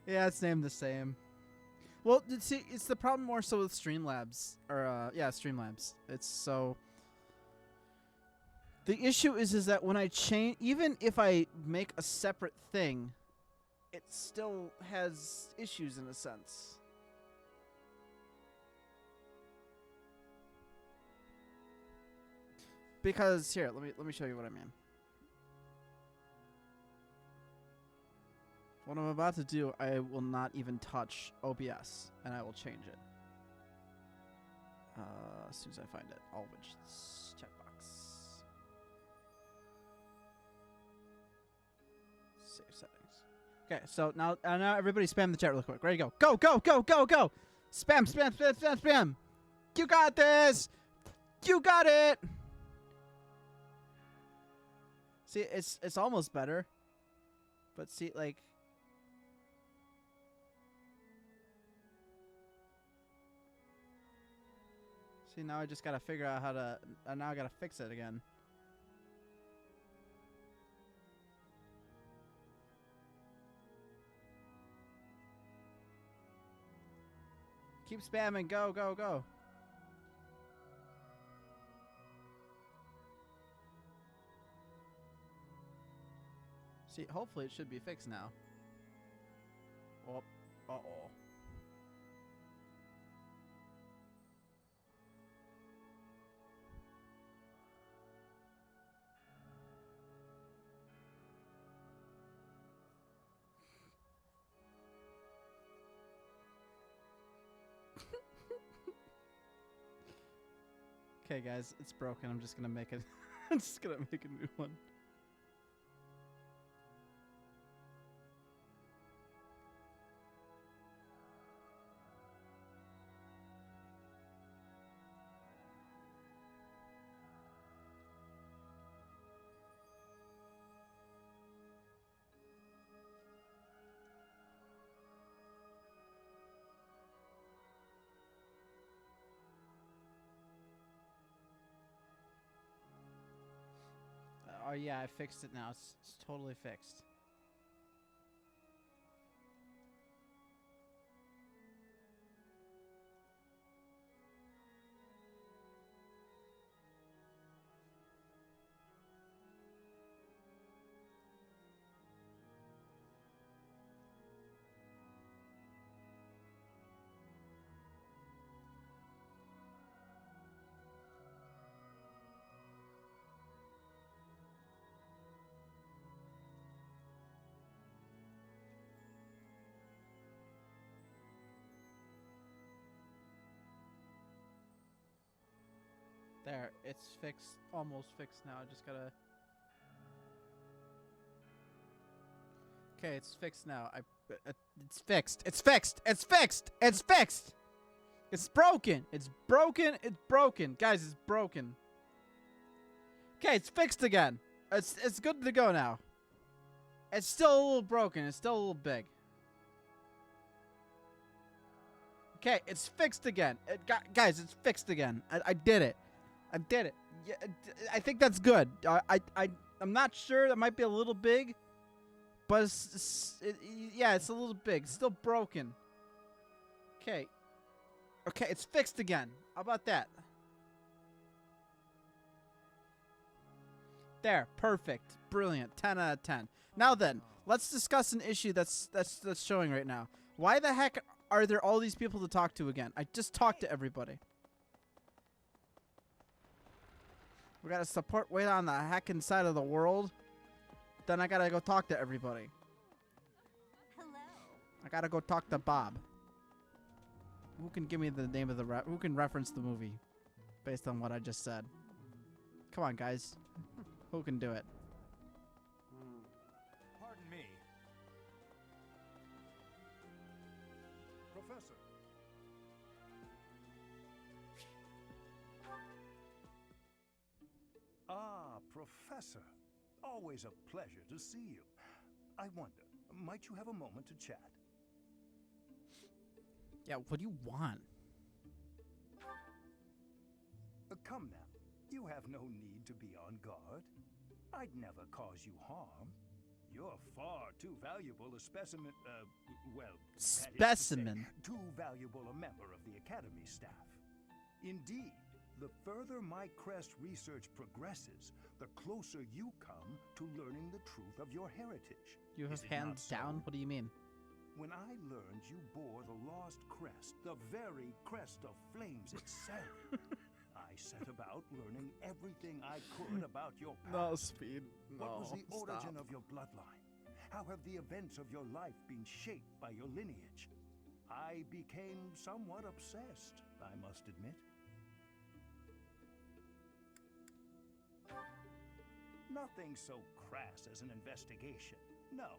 Yeah, it's named the same. Well, see, it's the problem more so with Streamlabs. Or, yeah, Streamlabs. It's so... The issue is that when I change... Even if I make a separate thing, it still has issues in a sense. Because, here, let me show you what I mean. What I'm about to do, I will not even touch OBS, and I will change it. As soon as I find it. All widgets, checkbox. Save settings. Okay, so now everybody spam the chat real quick. Ready to go. Go, go, go, go, go! Spam, spam, spam, spam, spam! You got this! You got it! See, it's almost better. But see, like... See, now I just gotta figure out how to... now I gotta fix it again. Keep spamming. Go, go, go. See, hopefully it should be fixed now. Oh, uh-oh. Okay, guys, it's broken. I'm just gonna make it. I'm just gonna make a new one. Oh yeah, I fixed it now. It's totally fixed. There, it's fixed. Almost fixed now. I just gotta... Okay, it's fixed now. It's fixed. It's fixed. It's fixed. It's fixed. It's broken. It's broken. It's broken. Guys, it's broken. Okay, it's fixed again. It's good to go now. It's still a little broken. It's still a little big. Okay, it's fixed again. Guys, it's fixed again. I did it. I did it. Yeah, I think that's good. I'm not sure. That might be a little big, but yeah, it's a little big. It's still broken. Okay. Okay, it's fixed again. How about that? There, perfect, brilliant, 10 out of 10. Now then, let's discuss an issue that's showing right now. Why the heck are there all these people to talk to again? I just talked to everybody. We got a support way on the heckin' side of the world. Then I gotta go talk to everybody. Hello. I gotta go talk to Bob. Who can give me the name of the who can reference the movie based on what I just said? Come on, guys. Who can do it? Pardon me. Professor. Ah, Professor. Always a pleasure to see you. I wonder, might you have a moment to chat? Yeah, what do you want? Come now. You have no need to be on guard. I'd never cause you harm. You're far too valuable a specimen, well... Specimen? Too valuable a member of the Academy staff. Indeed, the further my crest research progresses, the closer you come to learning the truth of your heritage. You have hands down? What do you mean? When I learned you bore the lost crest, the very crest of flames itself, I set about learning everything I could about your past. No, Speed. No, what was the origin stop. of your bloodline? How have the events of your life been shaped by your lineage? I became somewhat obsessed, I must admit. Nothing so crass as an investigation. No,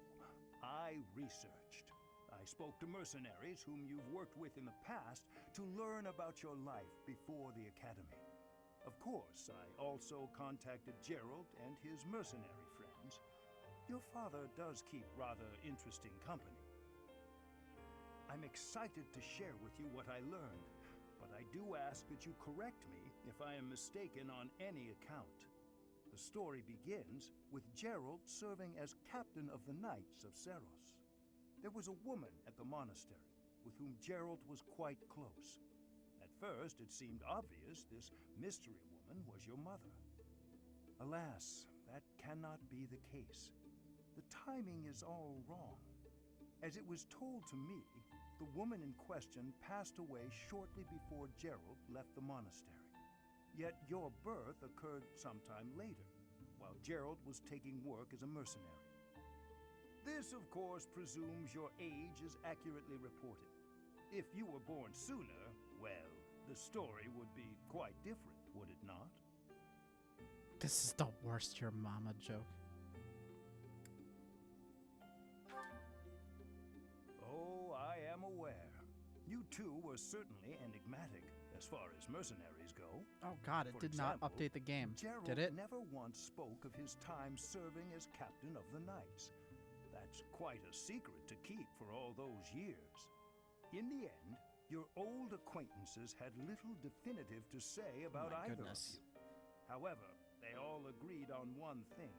I researched. I spoke to mercenaries whom you've worked with in the past to learn about your life before the Academy. Of course, I also contacted Gerald and his mercenary friends. Your father does keep rather interesting company. I'm excited to share with you what I learned, but I do ask that you correct me if I am mistaken on any account. The story begins with Gerald serving as captain of the Knights of Seros. There was a woman at the monastery with whom Gerald was quite close. At first, it seemed obvious this mystery woman was your mother. Alas, that cannot be the case. The timing is all wrong. As it was told to me, the woman in question passed away shortly before Gerald left the monastery. Yet your birth occurred sometime later, while Gerald was taking work as a mercenary. This, of course, presumes your age is accurately reported. If you were born sooner, well, the story would be quite different, would it not? This is the worst your mama joke. Oh, I am aware. You two were certainly enigmatic as far as mercenaries go. Oh god, it For did example, not update the game. Gerald Did it? never once spoke of his time serving as captain of the Knights. That's quite a secret to keep for all those years. In the end, your old acquaintances had little definitive to say about my either goodness. of you. However, they all agreed on one thing.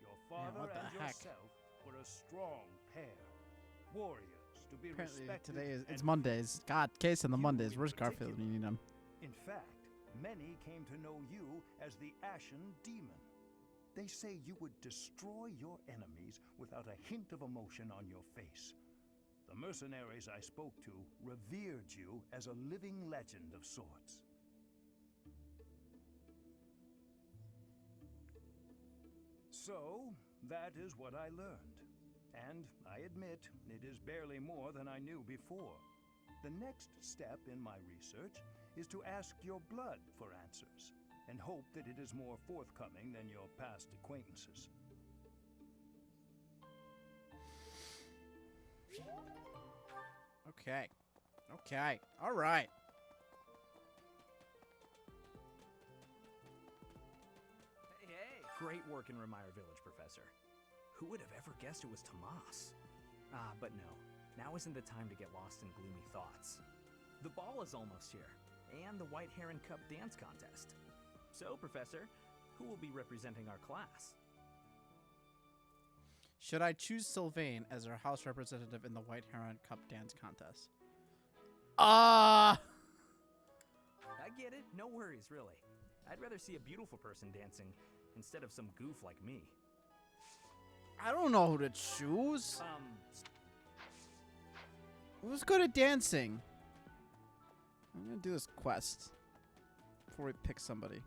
Your Man, father what the and heck? yourself were a strong pair. Warriors to be Apparently respected. today is it's and Mondays. God, case on the You Mondays. in Where's Garfield when you need him? In fact, many came to know you as the Ashen Demon. They say you would destroy your enemies without a hint of emotion on your face. The mercenaries I spoke to revered you as a living legend of sorts. So, that is what I learned. And I admit, it is barely more than I knew before. The next step in my research is to ask your blood for answers, and hope that it is more forthcoming than your past acquaintances. Okay. Okay. All right. Hey, great work in Remire Village, Professor. Who would have ever guessed it was Tomas? But no. Now isn't the time to get lost in gloomy thoughts. The ball is almost here, and the White Heron Cup dance contest. So, Professor, who will be representing our class? Should I choose Sylvain as our house representative in the White Heron Cup dance contest? I get it. No worries, really. I'd rather see a beautiful person dancing instead of some goof like me. I don't know who to choose. Who's good at dancing? I'm gonna do this quest before we pick somebody.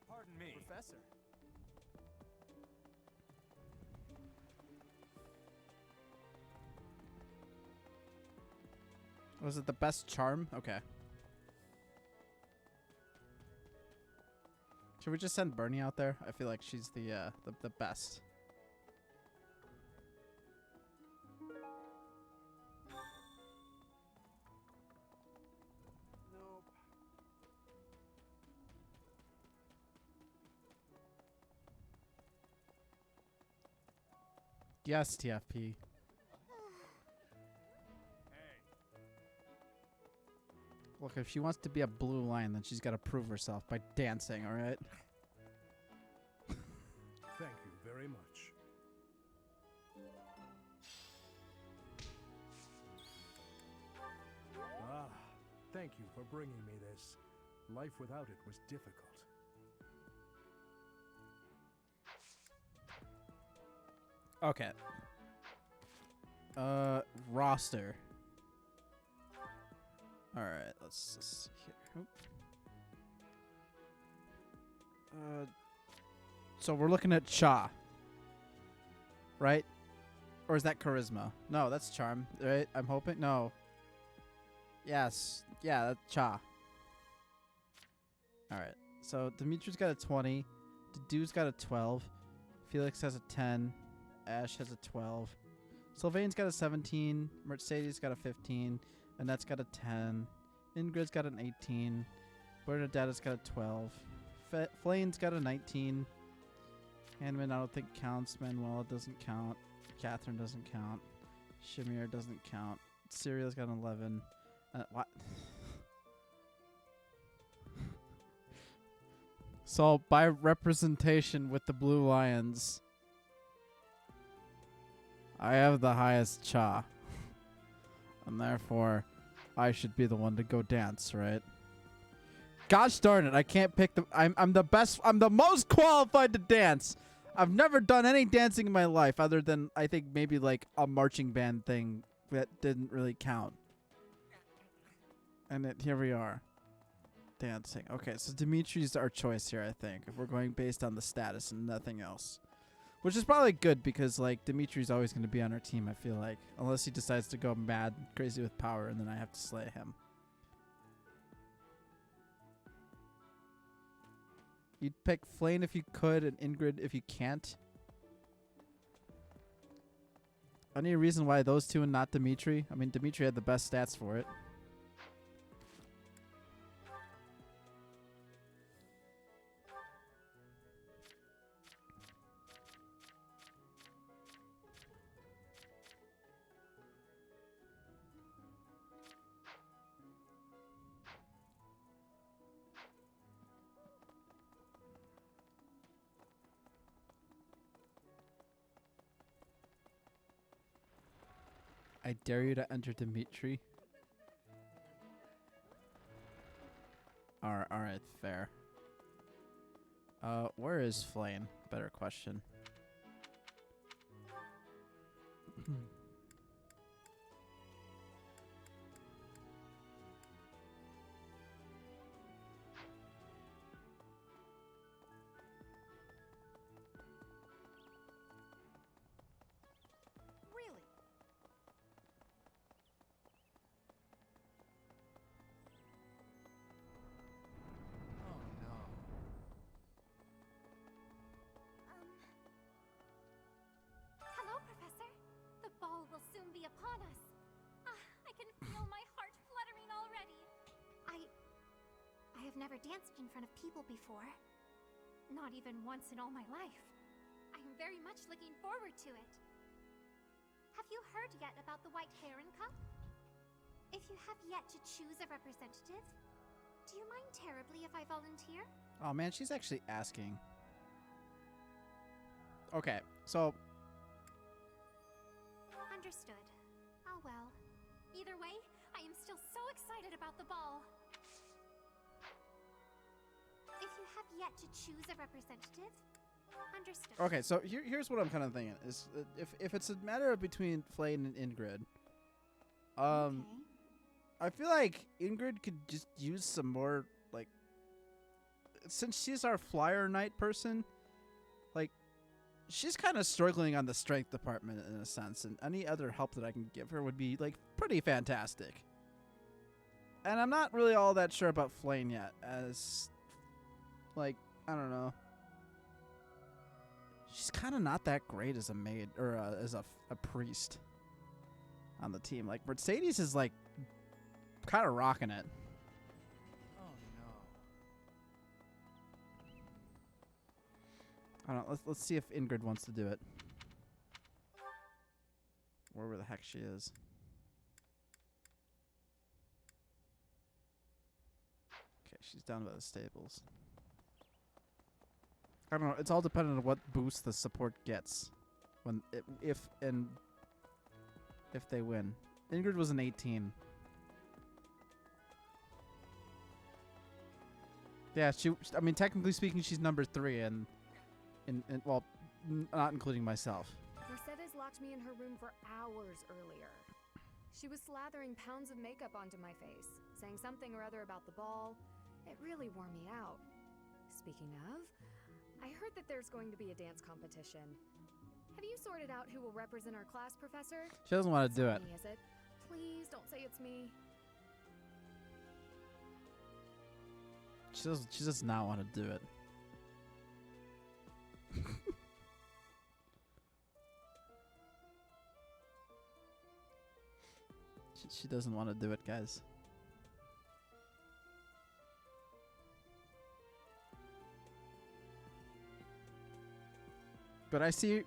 Pardon me. Professor. Was it the best charm? Okay. Should we just send Bernie out there? I feel like she's the best. Nope. Yes, TFP. Look, if she wants to be a blue lion, then she's got to prove herself by dancing, all right? Thank you very much. Ah, thank you for bringing me this. Life without it was difficult. Okay. Roster. All right, let's just see here. Oop. So we're looking at Cha, right? Or is that charisma? No, that's charm, right? I'm hoping. No. Yes. Yeah, that's Cha. All right. So Dimitri's got a 20. Dudu's got a 12. Felix has a 10. Ash has a 12. Sylvain's got a 17. Mercedes got a 15. Annette's got a 10. Ingrid's got an 18. Bernadetta's got a 12. Flane's got a 19. Hanman I don't think counts. Manuela doesn't count. Catherine doesn't count. Shamir doesn't count. Cyriel's got an 11. What? So by representation with the Blue Lions, I have the highest Cha. And therefore, I should be the one to go dance, right? Gosh darn it, I can't pick the... I'm the best... I'm the most qualified to dance I've never done any dancing in my life other than, I think, maybe like a marching band thing that didn't really count. And here we are. Dancing. Okay, so Dimitri's our choice here, I think, if we're going based on the status and nothing else. Which is probably good because, like, Dimitri's always going to be on our team, I feel like. Unless he decides to go mad, crazy with power, and then I have to slay him. You'd pick Flane if you could and Ingrid if you can't. Any reason why those two and not Dimitri? I mean, Dimitri had the best stats for it. I dare you to enter Dimitri. Alright, fair. Where is Flame? Better question. Really? Oh no. Hello, Professor. The ball will soon be upon us. I can feel my heart fluttering already. I have never danced in front of people before. Not even once in all my life. I am very much looking forward to it. Have you heard yet about the White Heron Cup? If you have yet to choose a representative, do you mind terribly if I volunteer? Oh man, she's actually asking. Okay, so Understood. Oh well. Either way, I am still so excited about the ball. If you have yet to choose a representative, understood. okay, so here's what I'm kind of thinking is if it's a matter of between Flame and Ingrid, I feel like Ingrid could just use some more, like, since she's our flyer knight person, like, she's kind of struggling on the strength department in a sense, and any other help that I can give her would be, like, pretty fantastic. And I'm not really all that sure about Flame yet, as, like, I don't know. She's kind of not that great as a maid, or as a priest on the team. Like, Mercedes is, like, kind of rocking it. Oh no. I don't know. Let's see if Ingrid wants to do it. Wherever the heck she is. Okay, she's down by the stables. I don't know. It's all dependent on what boost the support gets when if they win. Ingrid was an 18. Yeah, I mean, technically speaking, she's number 3, and well, not including myself. Mercedes locked me in her room for hours earlier. She was slathering pounds of makeup onto my face, saying something or other about the ball. It really wore me out. Speaking of, I heard that there's going to be a dance competition. Have you sorted out who will represent our class, Professor? She doesn't want to do it. Me, is it? Please don't say it's me. She does not want to do it. She doesn't want to do it, guys. But I see.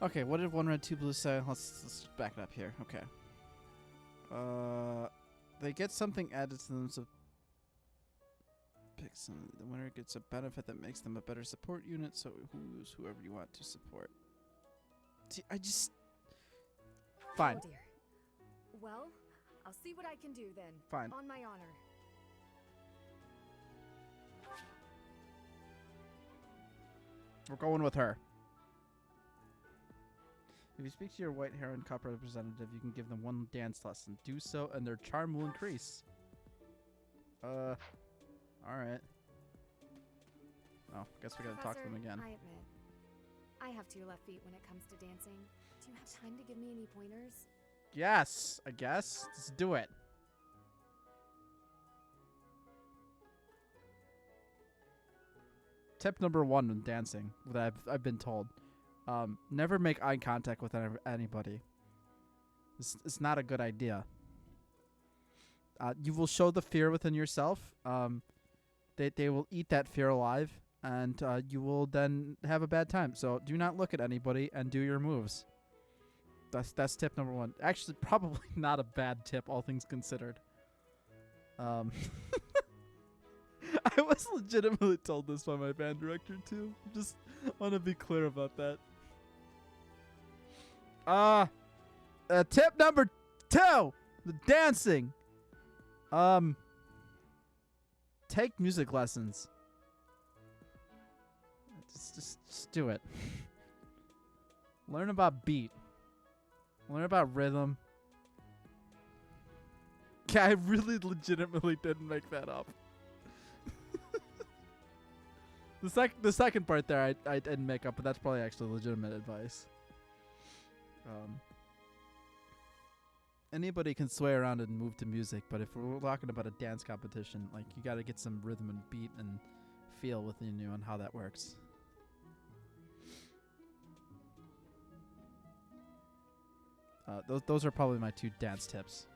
Okay, what did 1 red 2 blue say? Let's back it up here. Okay. They get something added to them, so pick some. The winner gets a benefit that makes them a better support unit. So who's whoever you want to support. See, I just. Fine. Oh dear. Well, I'll see what I can do then. Fine. On my honor. We're going with her. If you speak to your White Heron Cup representative, you can give them one dance lesson. Do so, and their charm will increase. All right. Oh, guess we gotta talk to them again. I admit, I have 2 left feet when it comes to dancing. Do you have time to give me any pointers? Yes, I guess. Let's do it. Tip number 1 when dancing, that I've been told. Never make eye contact with anybody. It's not a good idea. You will show the fear within yourself. They will eat that fear alive, and you will then have a bad time. So do not look at anybody and do your moves. That's tip number 1. Actually, probably not a bad tip, all things considered. I was legitimately told this by my band director too. Just want to be clear about that. Tip number 2, the dancing. Take music lessons. Just do it. Learn about beat. Learn about rhythm. Yeah, I really legitimately didn't make that up. The second part there I didn't make up, but that's probably actually legitimate advice. Anybody can sway around and move to music, but if we're talking about a dance competition, like, you got to get some rhythm and beat and feel within you on how that works. Those are probably my 2 dance tips.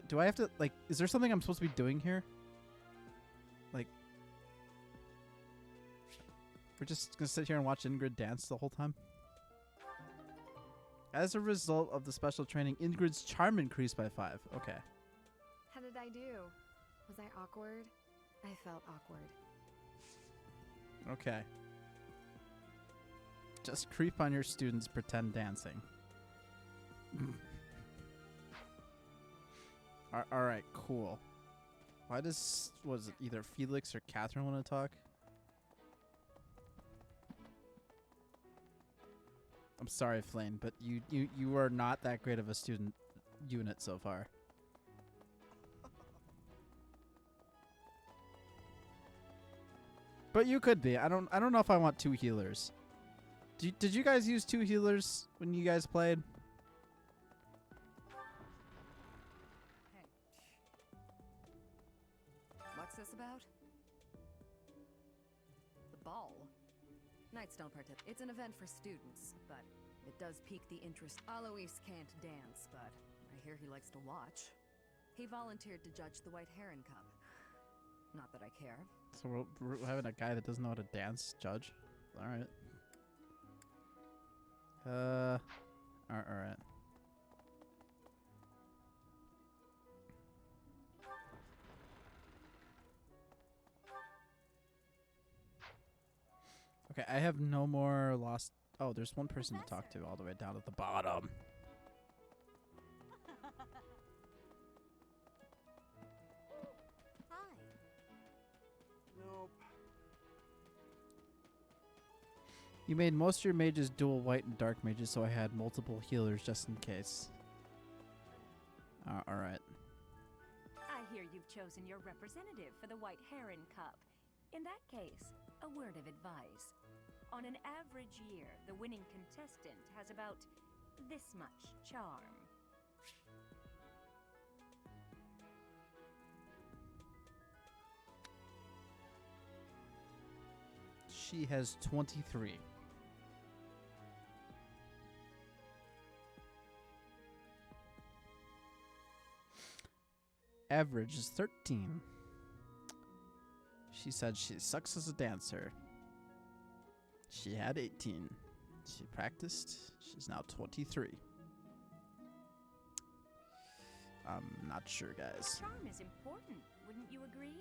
Do I have to, like, is there something I'm supposed to be doing here? Like, we're just gonna sit here and watch Ingrid dance the whole time? As a result of the special training, Ingrid's charm increased by 5. Okay. How did I do? Was I awkward? I felt awkward. Okay. Just creep on your students' pretend dancing. Alright, cool. Why was it either Felix or Catherine want to talk? I'm sorry, Flane, but you are not that great of a student unit so far. But you could be. I don't know if I want 2 healers. Did you guys use 2 healers when you guys played? Hey. What's this about? The ball. Knights don't participate. It's an event for students, but it does pique the interest. Alois can't dance, but I hear he likes to watch. He volunteered to judge the White Heron Cup. Not that I care. So we're having a guy that doesn't know how to dance judge? Alright. Alright. Okay, I have no more lost... Oh, there's one person to talk to all the way down at the bottom. Hi. Nope. You made most of your mages dual white and dark mages, so I had multiple healers just in case. Alright. I hear you've chosen your representative for the White Heron Cup. In that case, a word of advice. On an average year, the winning contestant has about this much charm. She has 23. Average is 13. She said she sucks as a dancer. She had 18. She practiced. She's now 23. I'm not sure, guys. Charm is important, wouldn't you agree?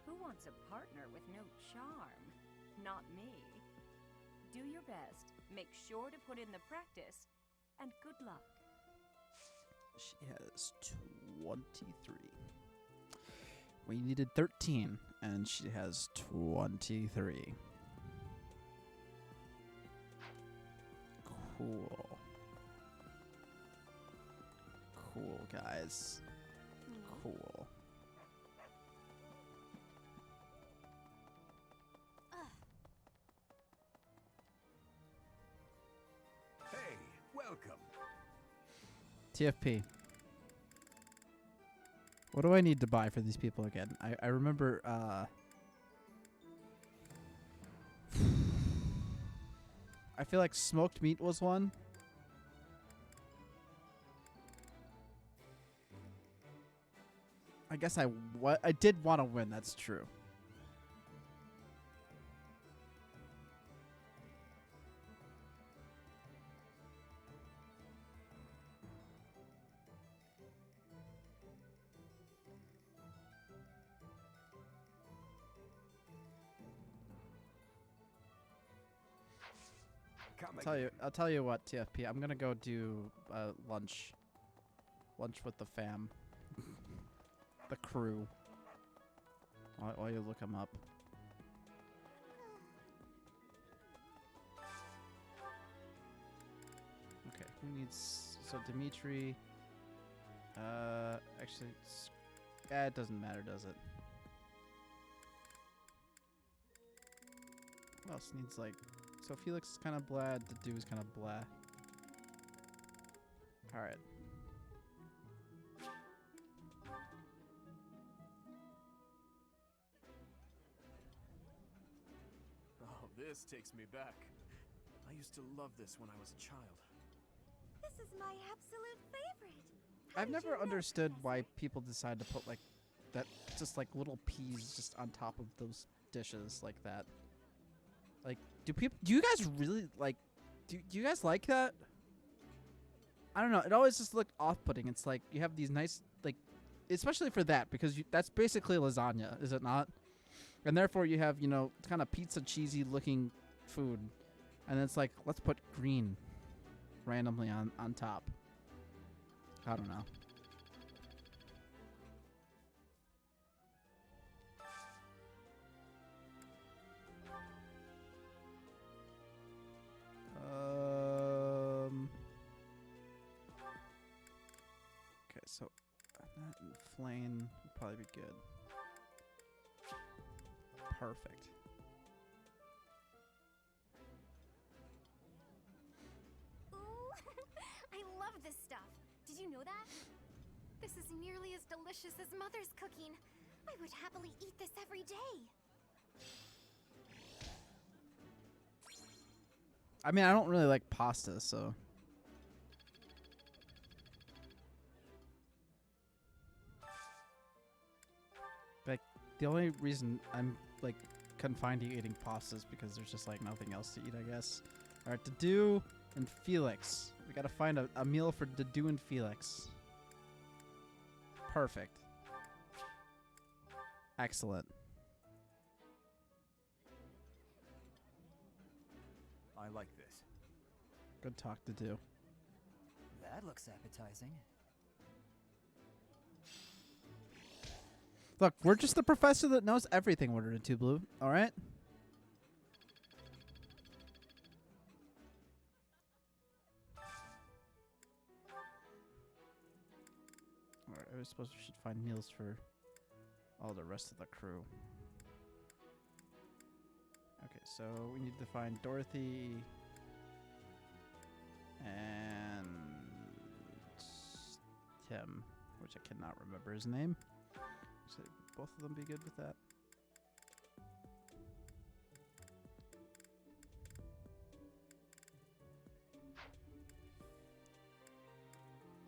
Who wants a partner with no charm? Not me. Do your best, make sure to put in the practice, and good luck. She has 23. We needed 13, and she has 23. Cool. Cool, guys. Cool. Hey, welcome. TFP. What do I need to buy for these people again? I remember, I feel like smoked meat was one. I guess I did want to win, that's true. I'll tell you what, TFP. I'm gonna go do lunch with the fam, the crew. While you look them up. Okay, who needs? So Dimitri. Actually, it doesn't matter, does it? Who else needs like? So Felix is kind of blah. Dedu is kind of blah. All right. Oh, this takes me back. I used to love this when I was a child. This is my absolute favorite. I've never understood why people decide to put like that, just like little peas just on top of those dishes like that. Like, do you guys really like, do you guys like that? I don't know. It always just looked off-putting. It's like you have these nice, like, especially for that, because that's basically lasagna, is it not? And therefore you have, you know, kind of pizza cheesy looking food. And it's like, let's put green randomly on top. I don't know. Okay, so that and flame would probably be good. Perfect. Ooh, I love this stuff. Did you know that? This is nearly as delicious as Mother's cooking. I would happily eat this every day. I mean, I don't really like pasta, so. Like, the only reason I'm, like, confined to eating pasta is because there's just, like, nothing else to eat, I guess. Alright, Dedu and Felix. We gotta find a meal for Dedu and Felix. Perfect. Excellent. I like this. Good talk, Dedu. That looks appetizing. Look, we're just the professor that knows everything, Order to 2 Blue. Alright? Alright, I suppose we should find meals for all the rest of the crew. Okay, so we need to find Dorothy and Tim, which I cannot remember his name. So both of them be good with that.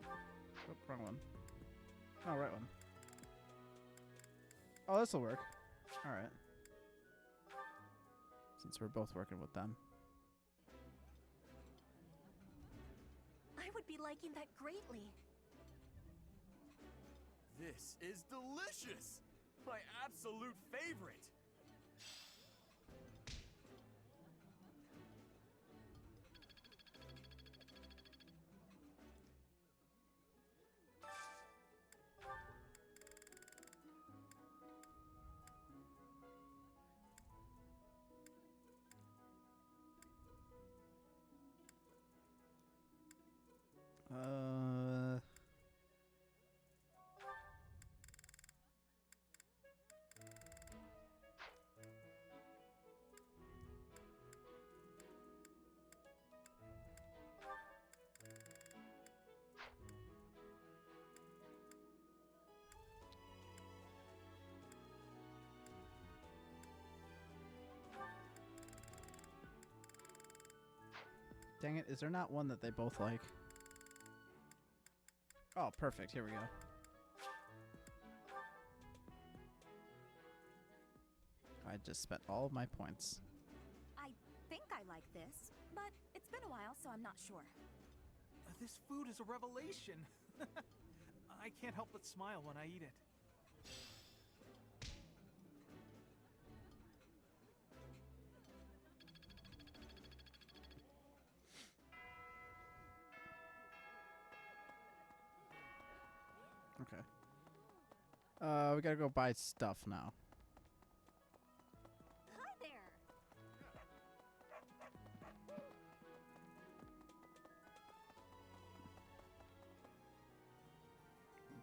Oh, wrong one. Oh, right one. Oh, this'll work. Alright. Since we're both working with them. I would be liking that greatly. This is delicious! My absolute favorite! Dang it, is there not one that they both like? Oh, perfect. Here we go. I just spent all of my points. I think I like this, but it's been a while, so I'm not sure. This food is a revelation. I can't help but smile when I eat it. Okay. We gotta go buy stuff now. Hi there.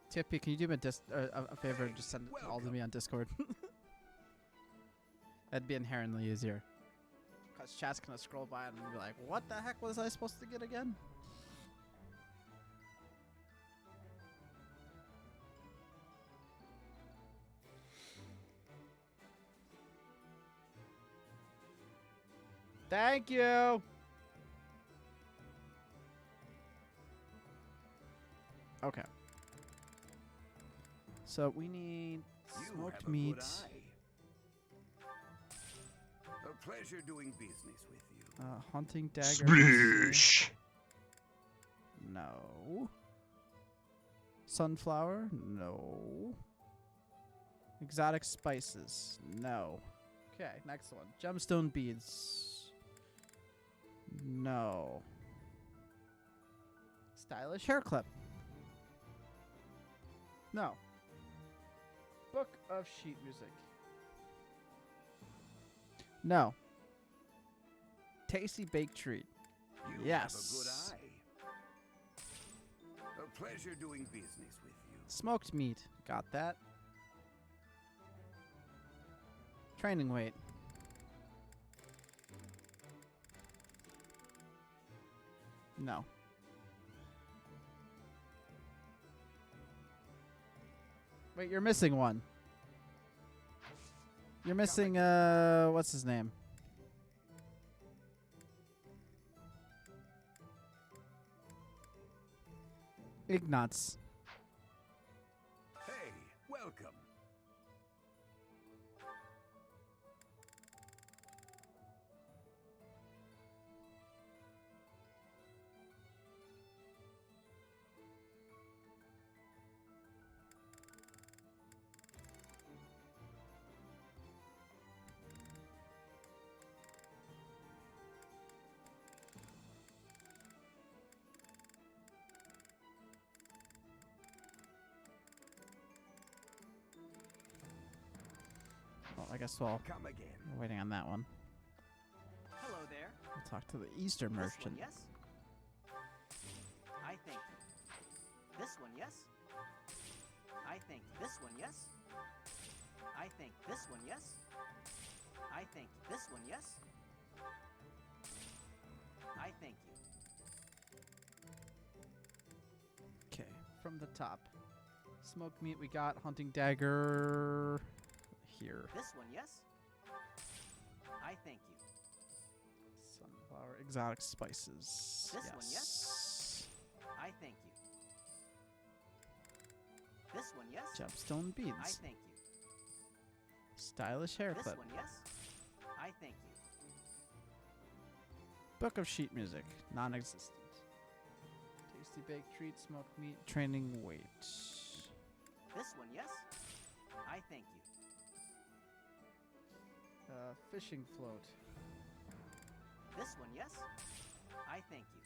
Tippy, can you do me a favor and just send it all to me on Discord? That'd be inherently easier. Because chat's gonna scroll by and be like, what the heck was I supposed to get again? Thank you! Okay. So we need smoked meat. A pleasure doing business with you. Hunting dagger. Splish! No. Sunflower? No. Exotic spices? No. Okay, next one. Gemstone beads? No. Stylish hair clip? No. Book of sheet music? No. Tasty baked treat? You Yes. have a good eye. A pleasure doing business with you. Smoked meat? Got that. Training weight? No. Wait, you're missing one. You're missing, what's his name? Ignatz. Hey, welcome. Well, I guess we'll Come again. we're waiting on that one. Hello there. We'll talk to the Easter This one, merchant. yes? I think. This one, yes? I think this one, yes? I think this one, yes? I think this one, yes? I thank you. Okay, from the top. Smoked meat we got. Hunting dagger here. This one, yes? I thank you. Sunflower exotic spices. This one, yes? I thank you. This one, yes? Gemstone beads. I thank you. Stylish hair This clip. one, yes? I thank you. Book of sheet music. Non-existent. Tasty baked treat. Smoked meat. Training weight. This one, yes? I thank you. Fishing float. This one, yes? I thank you.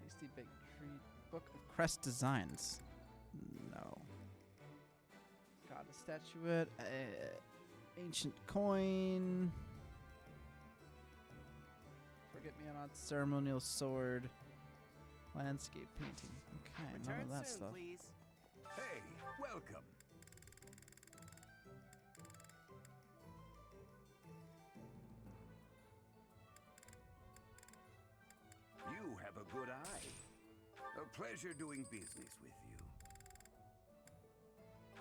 Tasty baked treat. Book of crest designs. No. Got a statuette. Ancient coin. Forget me not ceremonial sword. Landscape painting. Okay, none Return of that soon, stuff. please. Hey, welcome. You have a good eye. A pleasure doing business with you.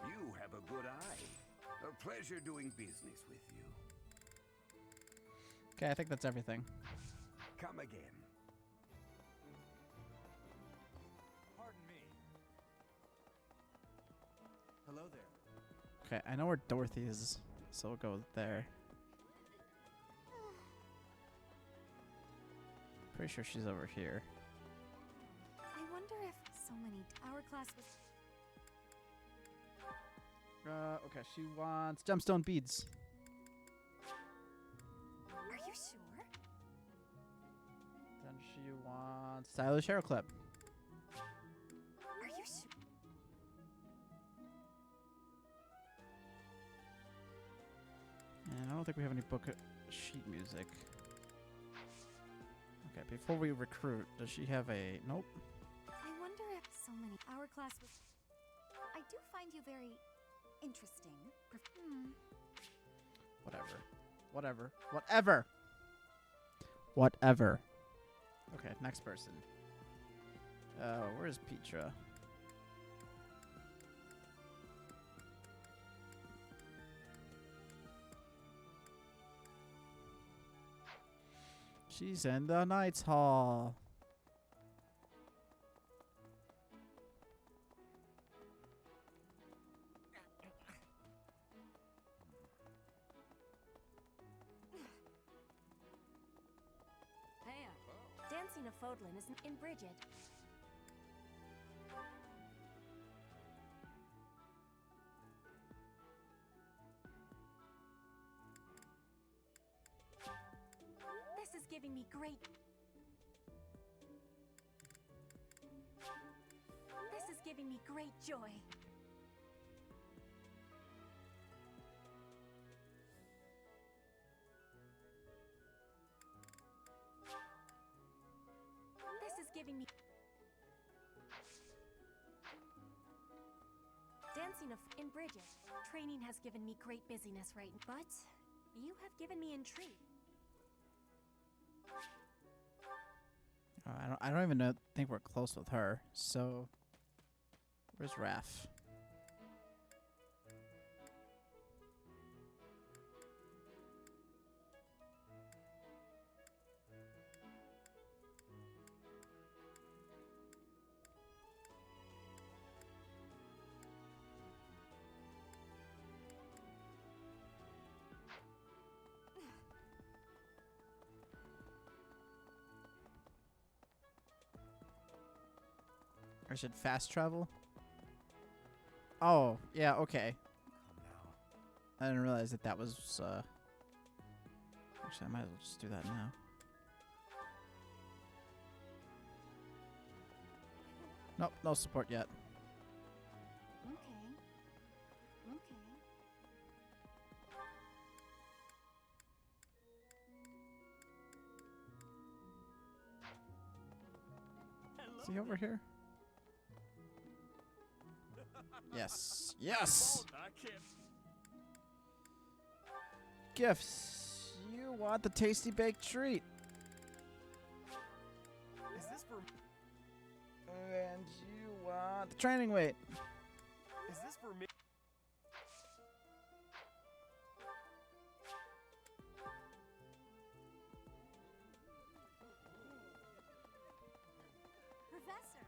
You have a good eye. A pleasure doing business with you. Okay, I think that's everything. Come again. Hello there. Okay, I know where Dorothy is, so we'll go there. Pretty sure she's over here. I wonder if so many. Our class was. Okay, she wants gemstone beads. Are you sure? Then she wants stylish hair clip. Are you sure? And I don't think we have any book sheet music. Okay, before we recruit, does she have a... Nope. I wonder if so many. Our class was. I do find you very interesting. Whatever. Whatever. Whatever! Whatever. Okay, next person. Where's Petra? She's in the Knights Hall. Hey, dancing a Fodlin isn't in Bridget. This is giving me great. This is giving me great joy. This is giving me. Dancing in Bridget. Training has given me great busyness right, but you have given me intrigue. I don't even think we're close with her. So, where's Raph? I should fast travel. Oh, yeah, okay. I didn't realize that was, actually, I might as well just do that now. Nope, no support yet. Okay. Okay. Is he over here? Yes. Yes! I can't. Gifts. You want the tasty baked treat. Is this for? And you want the training weight. Is this for me? Professor.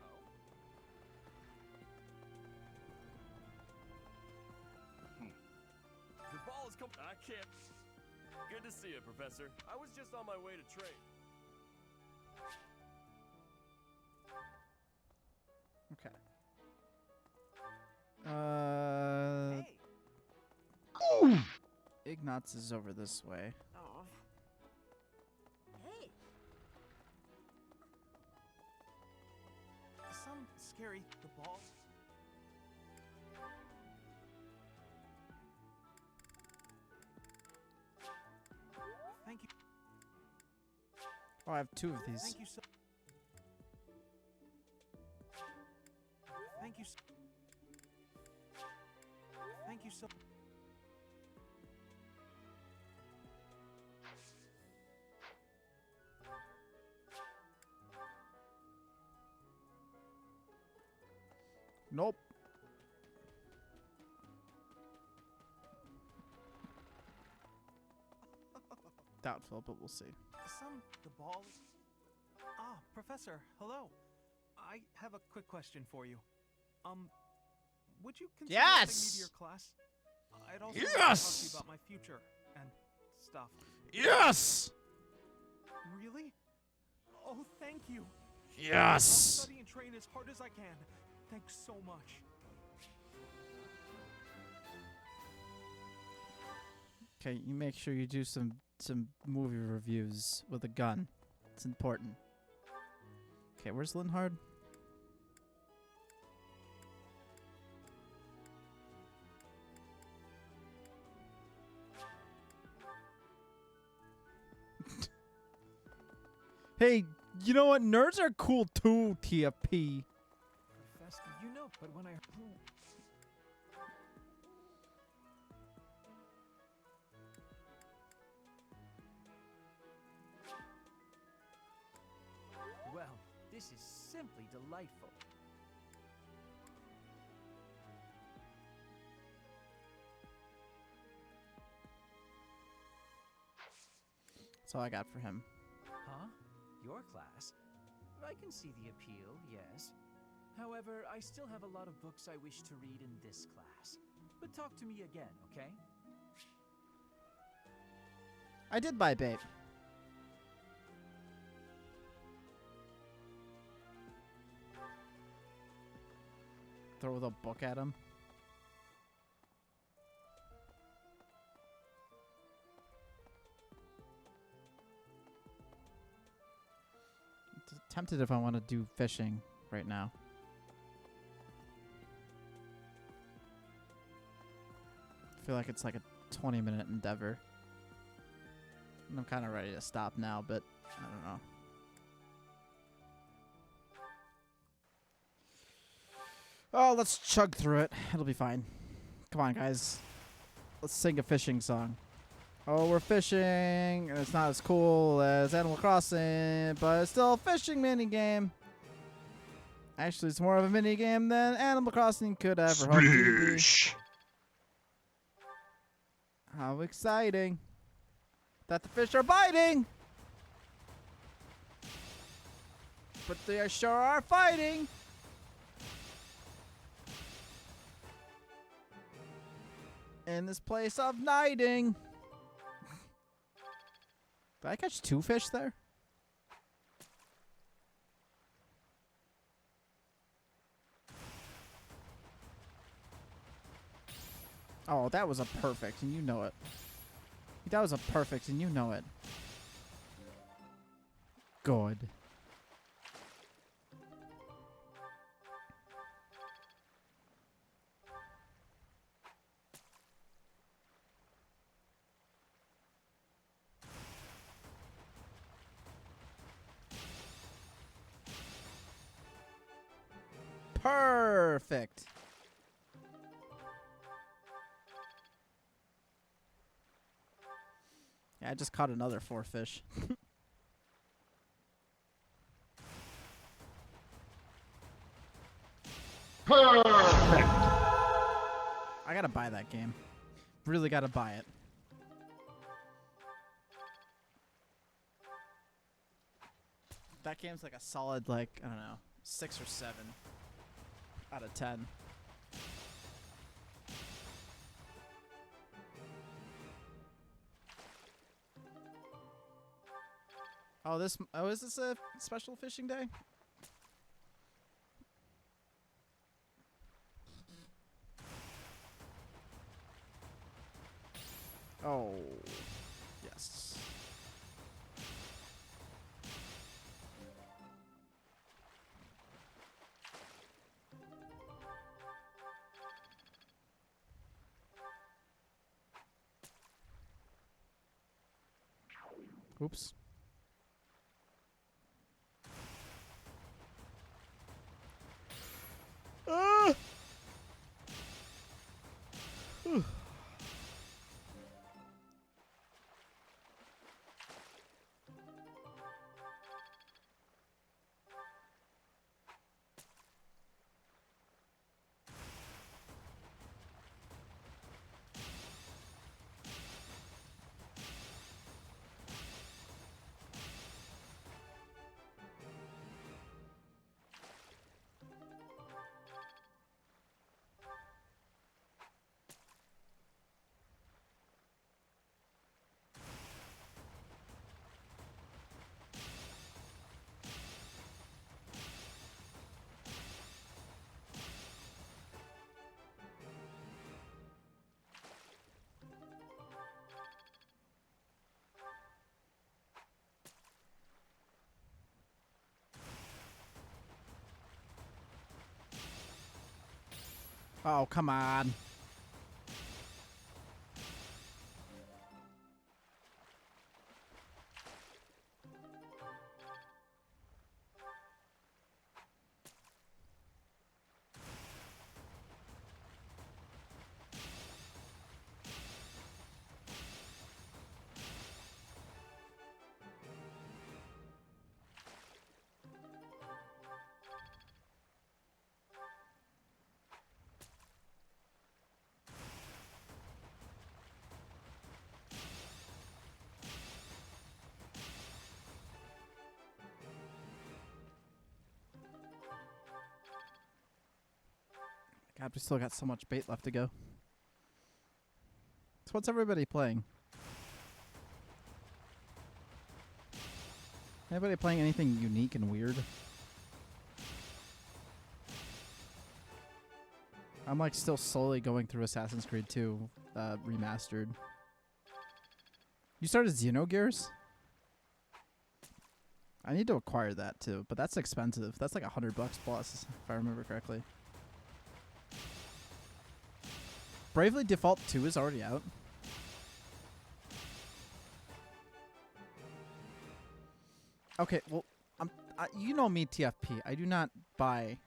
The ball is coming. I can't. Good to see you, Professor. I was just on my way to train. Okay. Ignatz is over this way. Oh. Hey. Some scary. The ball. Thank you. Oh, I have two of these. Thank you so. Thank you so. Thank you so. Nope. Doubtful, but we'll see. The ball. Ah, Professor, hello. I have a quick question for you. would you consider letting me to your class? I'd also like to talk to you about my future and stuff. Yes! Really? Oh, thank you. Yes! I'll study and train as hard as I can. Thanks so much. Okay, you make sure you do some movie reviews with a gun. It's important. Okay, where's Linhard? Hey, you know what? Nerds are cool too, TFP. Professor, you know, but when I... Well, this is simply delightful. That's all I got for him. Huh? Your class? I can see the appeal, yes. However, I still have a lot of books I wish to read in this class. But talk to me again, okay? I did buy bait. Throw the book at him. Tempted if I want to do fishing right now. I feel like it's like a 20-minute endeavor. And I'm kind of ready to stop now, but I don't know. Oh, let's chug through it. It'll be fine. Come on, guys. Let's sing a fishing song. Oh, we're fishing, and it's not as cool as Animal Crossing, but it's still a fishing minigame. Actually, it's more of a minigame than Animal Crossing could ever hope to be. How exciting that the fish are biting! But they sure are fighting! In this place of knighting. Did I catch 2 fish there? Oh, that was a perfect, and you know it. That was a perfect, and you know it. Good. Perfect. Yeah, I just caught another 4 fish. Perfect. I gotta buy that game. Really gotta buy it. That game's like a solid, like, I don't know, 6 or 7 out of 10. Oh, is this a special fishing day? Oh, yes. Oops. Ah! Oh, come on. God, we still got so much bait left to go. So what's everybody playing? Anybody playing anything unique and weird? I'm like still slowly going through Assassin's Creed 2 remastered. You started Xenogears? I need to acquire that too, but that's expensive. That's like $100 plus, if I remember correctly. Bravely Default 2 is already out. Okay, well, you know me, TFP. I do not buy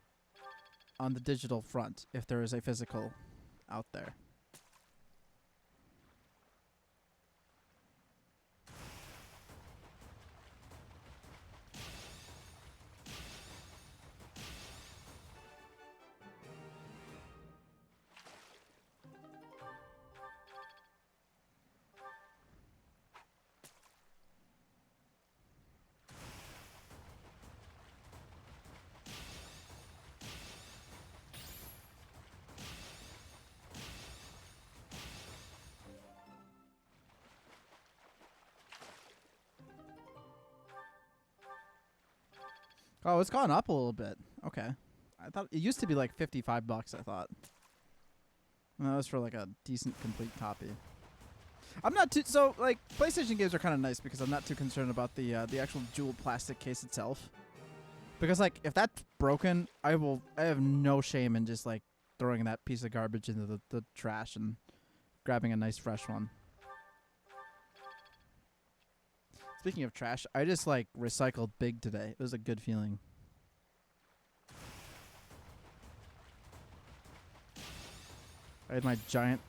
on the digital front if there is a physical out there. Oh, it's gone up a little bit. Okay. I thought it used to be like $55, I thought. And that was for like a decent complete copy. I'm not too so like PlayStation games are kind of nice because I'm not too concerned about the actual jewel plastic case itself. Because like if that's broken, I have no shame in just like throwing that piece of garbage into the trash and grabbing a nice fresh one. Speaking of trash, I just like recycled big today. It was a good feeling. I had my giant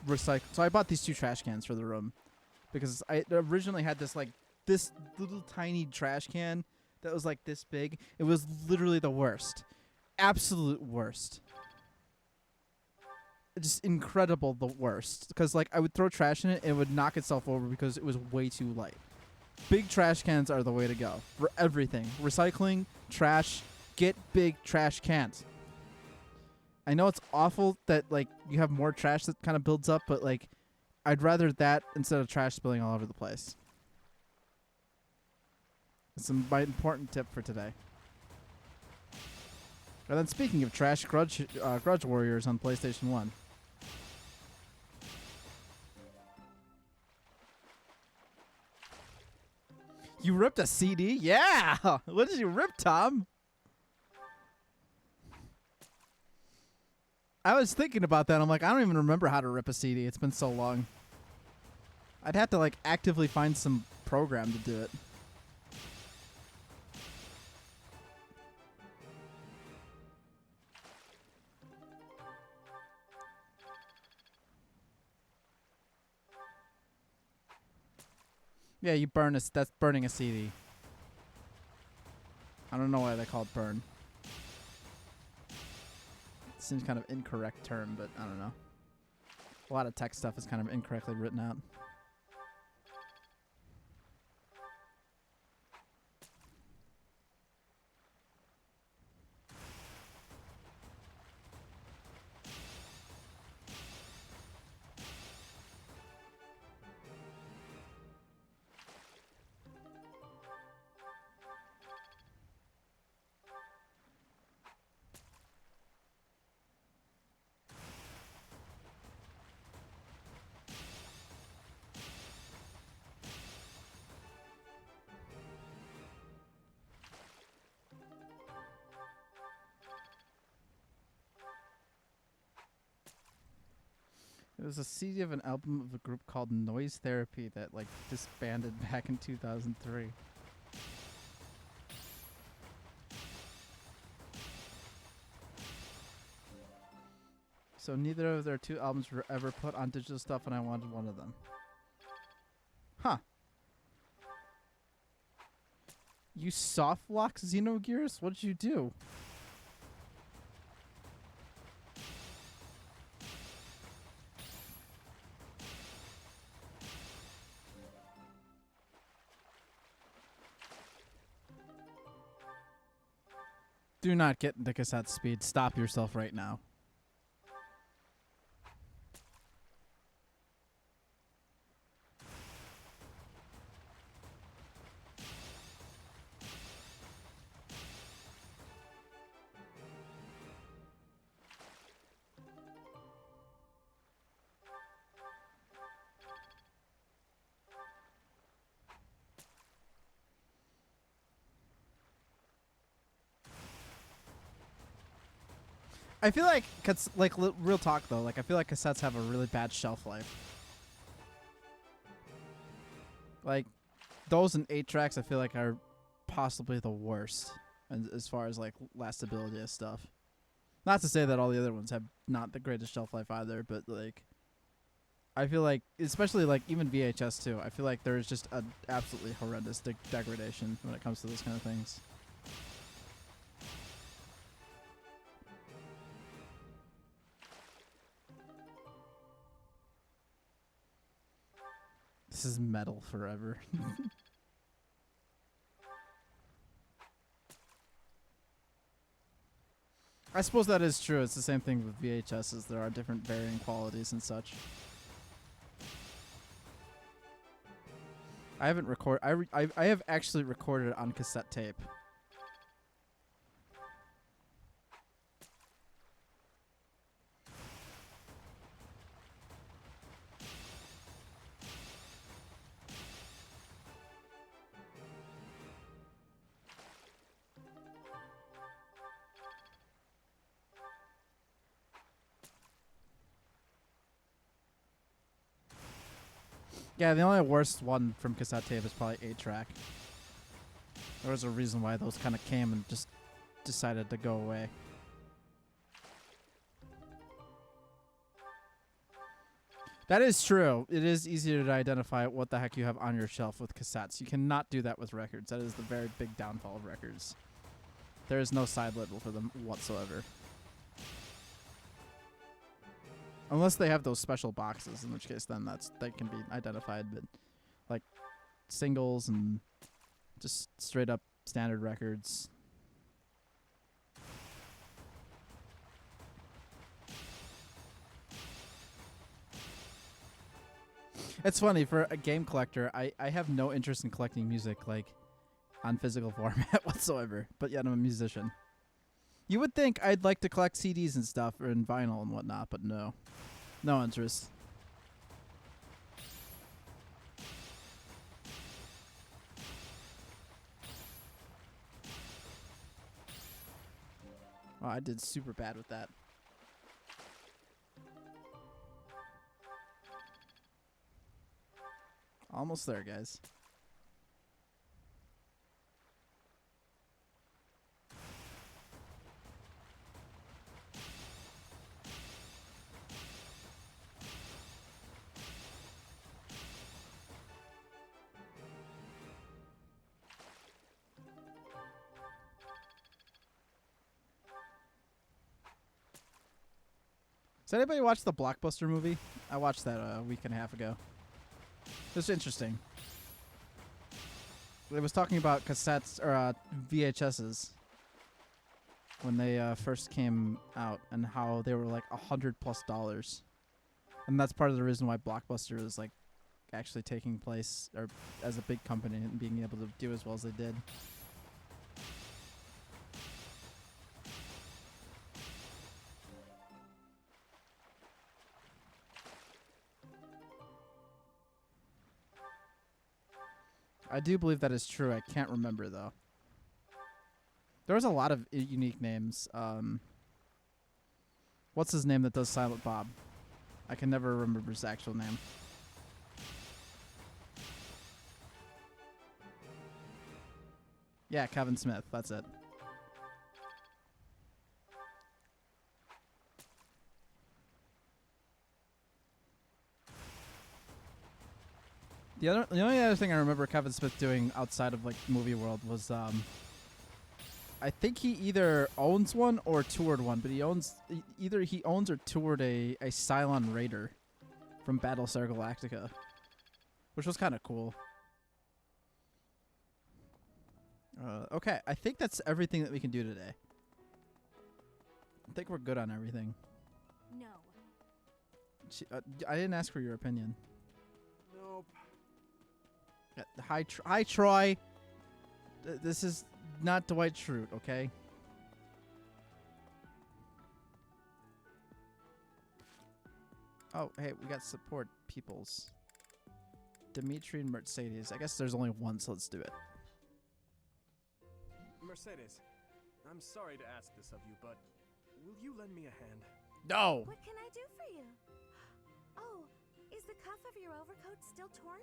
recycle. So I bought these 2 trash cans for the room because I originally had this little tiny trash can that was like this big. It was literally the worst. Absolute worst. Just incredible the worst. Because like I would throw trash in it, it would knock itself over because it was way too light. Big trash cans are the way to go for everything. Recycling, trash, get big trash cans. I know it's awful that like you have more trash that kind of builds up, but like I'd rather that instead of trash spilling all over the place. It's my important tip for today. And then speaking of trash, Grudge Warriors on PlayStation 1. You ripped a CD? Yeah! What did you rip, Tom? I was thinking about that. I'm like, I don't even remember how to rip a CD. It's been so long. I'd have to like actively find some program to do it. Yeah, you burn that's burning a CD. I don't know why they call it burn. It seems kind of incorrect term, but I don't know. A lot of tech stuff is kind of incorrectly written out. It was a CD of an album of a group called Noise Therapy that like disbanded back in 2003. So neither of their 2 albums were ever put on digital stuff, and I wanted one of them. Huh. You soft lock Xenogears? What did you do? Do not get into cassette speed. Stop yourself right now. I feel like, real talk though, like I feel like cassettes have a really bad shelf life. Like, those and 8 tracks I feel like are possibly the worst as far as like lastability of stuff. Not to say that all the other ones have not the greatest shelf life either, but like, I feel like, especially like even VHS too, I feel like there is just an absolutely horrendous degradation when it comes to those kind of things. This is metal forever. I suppose that is true. It's the same thing with VHSs. There are different varying qualities and such. I haven't I have actually recorded on cassette tape. Yeah, the only worst one from cassette tape is probably 8-track. There was a reason why those kind of came and just decided to go away. That is true. It is easier to identify what the heck you have on your shelf with cassettes. You cannot do that with records. That is the very big downfall of records. There is no side label for them whatsoever. Unless they have those special boxes, in which case then they can be identified, but like singles and just straight up standard records. It's funny, for a game collector, I have no interest in collecting music like on physical format whatsoever, but yet I'm a musician. You would think I'd like to collect CDs and stuff, or in vinyl and whatnot, but no. No interest. Oh, I did super bad with that. Almost there, guys. Does anybody watch the Blockbuster movie? I watched that a week and a half ago. It was interesting. It was talking about cassettes, or VHSs, when they first came out, and how they were like $100+. And that's part of the reason why Blockbuster is like actually taking place, or as a big company, and being able to do as well as they did. I do believe that is true. I can't remember, though. There was a lot of unique names. What's his name that does Silent Bob? I can never remember his actual name. Yeah, Kevin Smith. That's it. The only other thing I remember Kevin Smith doing outside of like movie world was I think he either owns one or toured one, but he owns either he owns or toured a Cylon Raider from Battlestar Galactica, which was kind of cool. Okay, I think that's everything that we can do today. I think we're good on everything. No. I didn't ask for your opinion. Nope. Hi, Troy. This is not Dwight Schrute, okay? Oh, hey, we got support peoples. Dimitri and Mercedes. I guess there's only one, so let's do it. Mercedes, I'm sorry to ask this of you, but will you lend me a hand? No! What can I do for you? Oh, is the cuff of your overcoat still torn?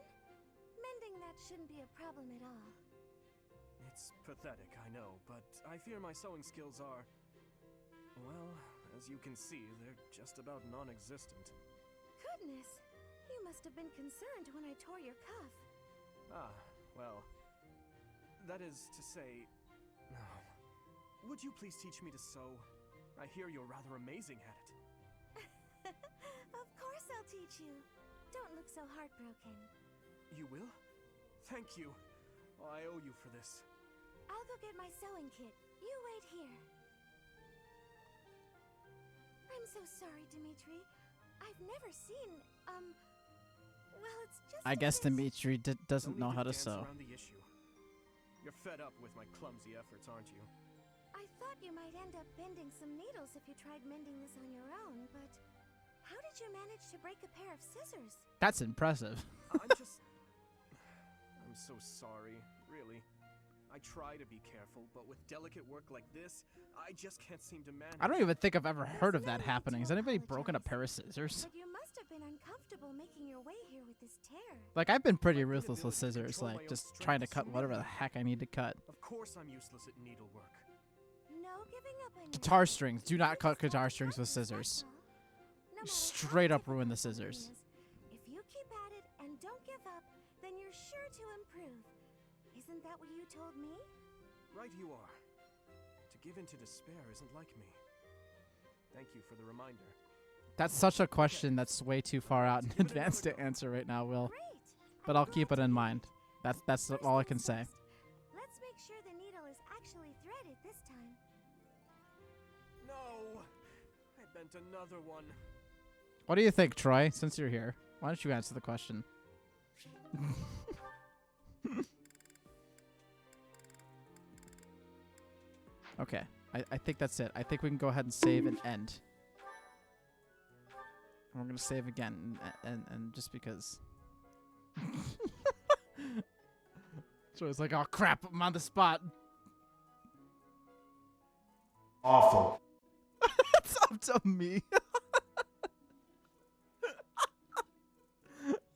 Mending that shouldn't be a problem at all. It's pathetic, I know, but I fear my sewing skills are... Well, as you can see, they're just about non-existent. Goodness, you must have been concerned when I tore your cuff. Ah, well... That is to say... Would you please teach me to sew? I hear you're rather amazing at it. Of course I'll teach you. Don't look so heartbroken. You will? Thank you. Oh, I owe you for this. I'll go get my sewing kit. You wait here. I'm so sorry, Dimitri. I've never seen, well, it's just I guess Dimitri doesn't know how to sew. Around the issue. You're fed up with my clumsy efforts, aren't you? I thought you might end up bending some needles if you tried mending this on your own, but how did you manage to break a pair of scissors? That's impressive. I'm so sorry, really. I try to be careful, but with delicate work like this, I just can't seem to manage. I don't even think I've ever heard of that happening. Has anybody broken a pair of scissors? But you must have been uncomfortable making your way here with this tear. Like, I've been pretty ruthless with scissors, like, just trying to cut whatever the heck I need to cut. Of course I'm useless at needlework. No giving up on Guitar strings. Do not cut guitar strings with scissors. You straight up ruin the scissors. If you keep at it and don't give up, then you're sure to improve. Isn't that what you told me? Right you are. To give in to despair isn't like me. Thank you for the reminder. That's such a question that's way too far out in advance to answer right now, Will. But I'll keep it in mind. That's all I can say. Let's make sure the needle is actually threaded this time. No! I bent another one. What do you think, Troy, since you're here? Why don't you answer the question? Okay, I think that's it. I think we can go ahead and save and end. And we're going to save again, and just because. Troy's like, oh crap, I'm on the spot. Awful. It's up to me.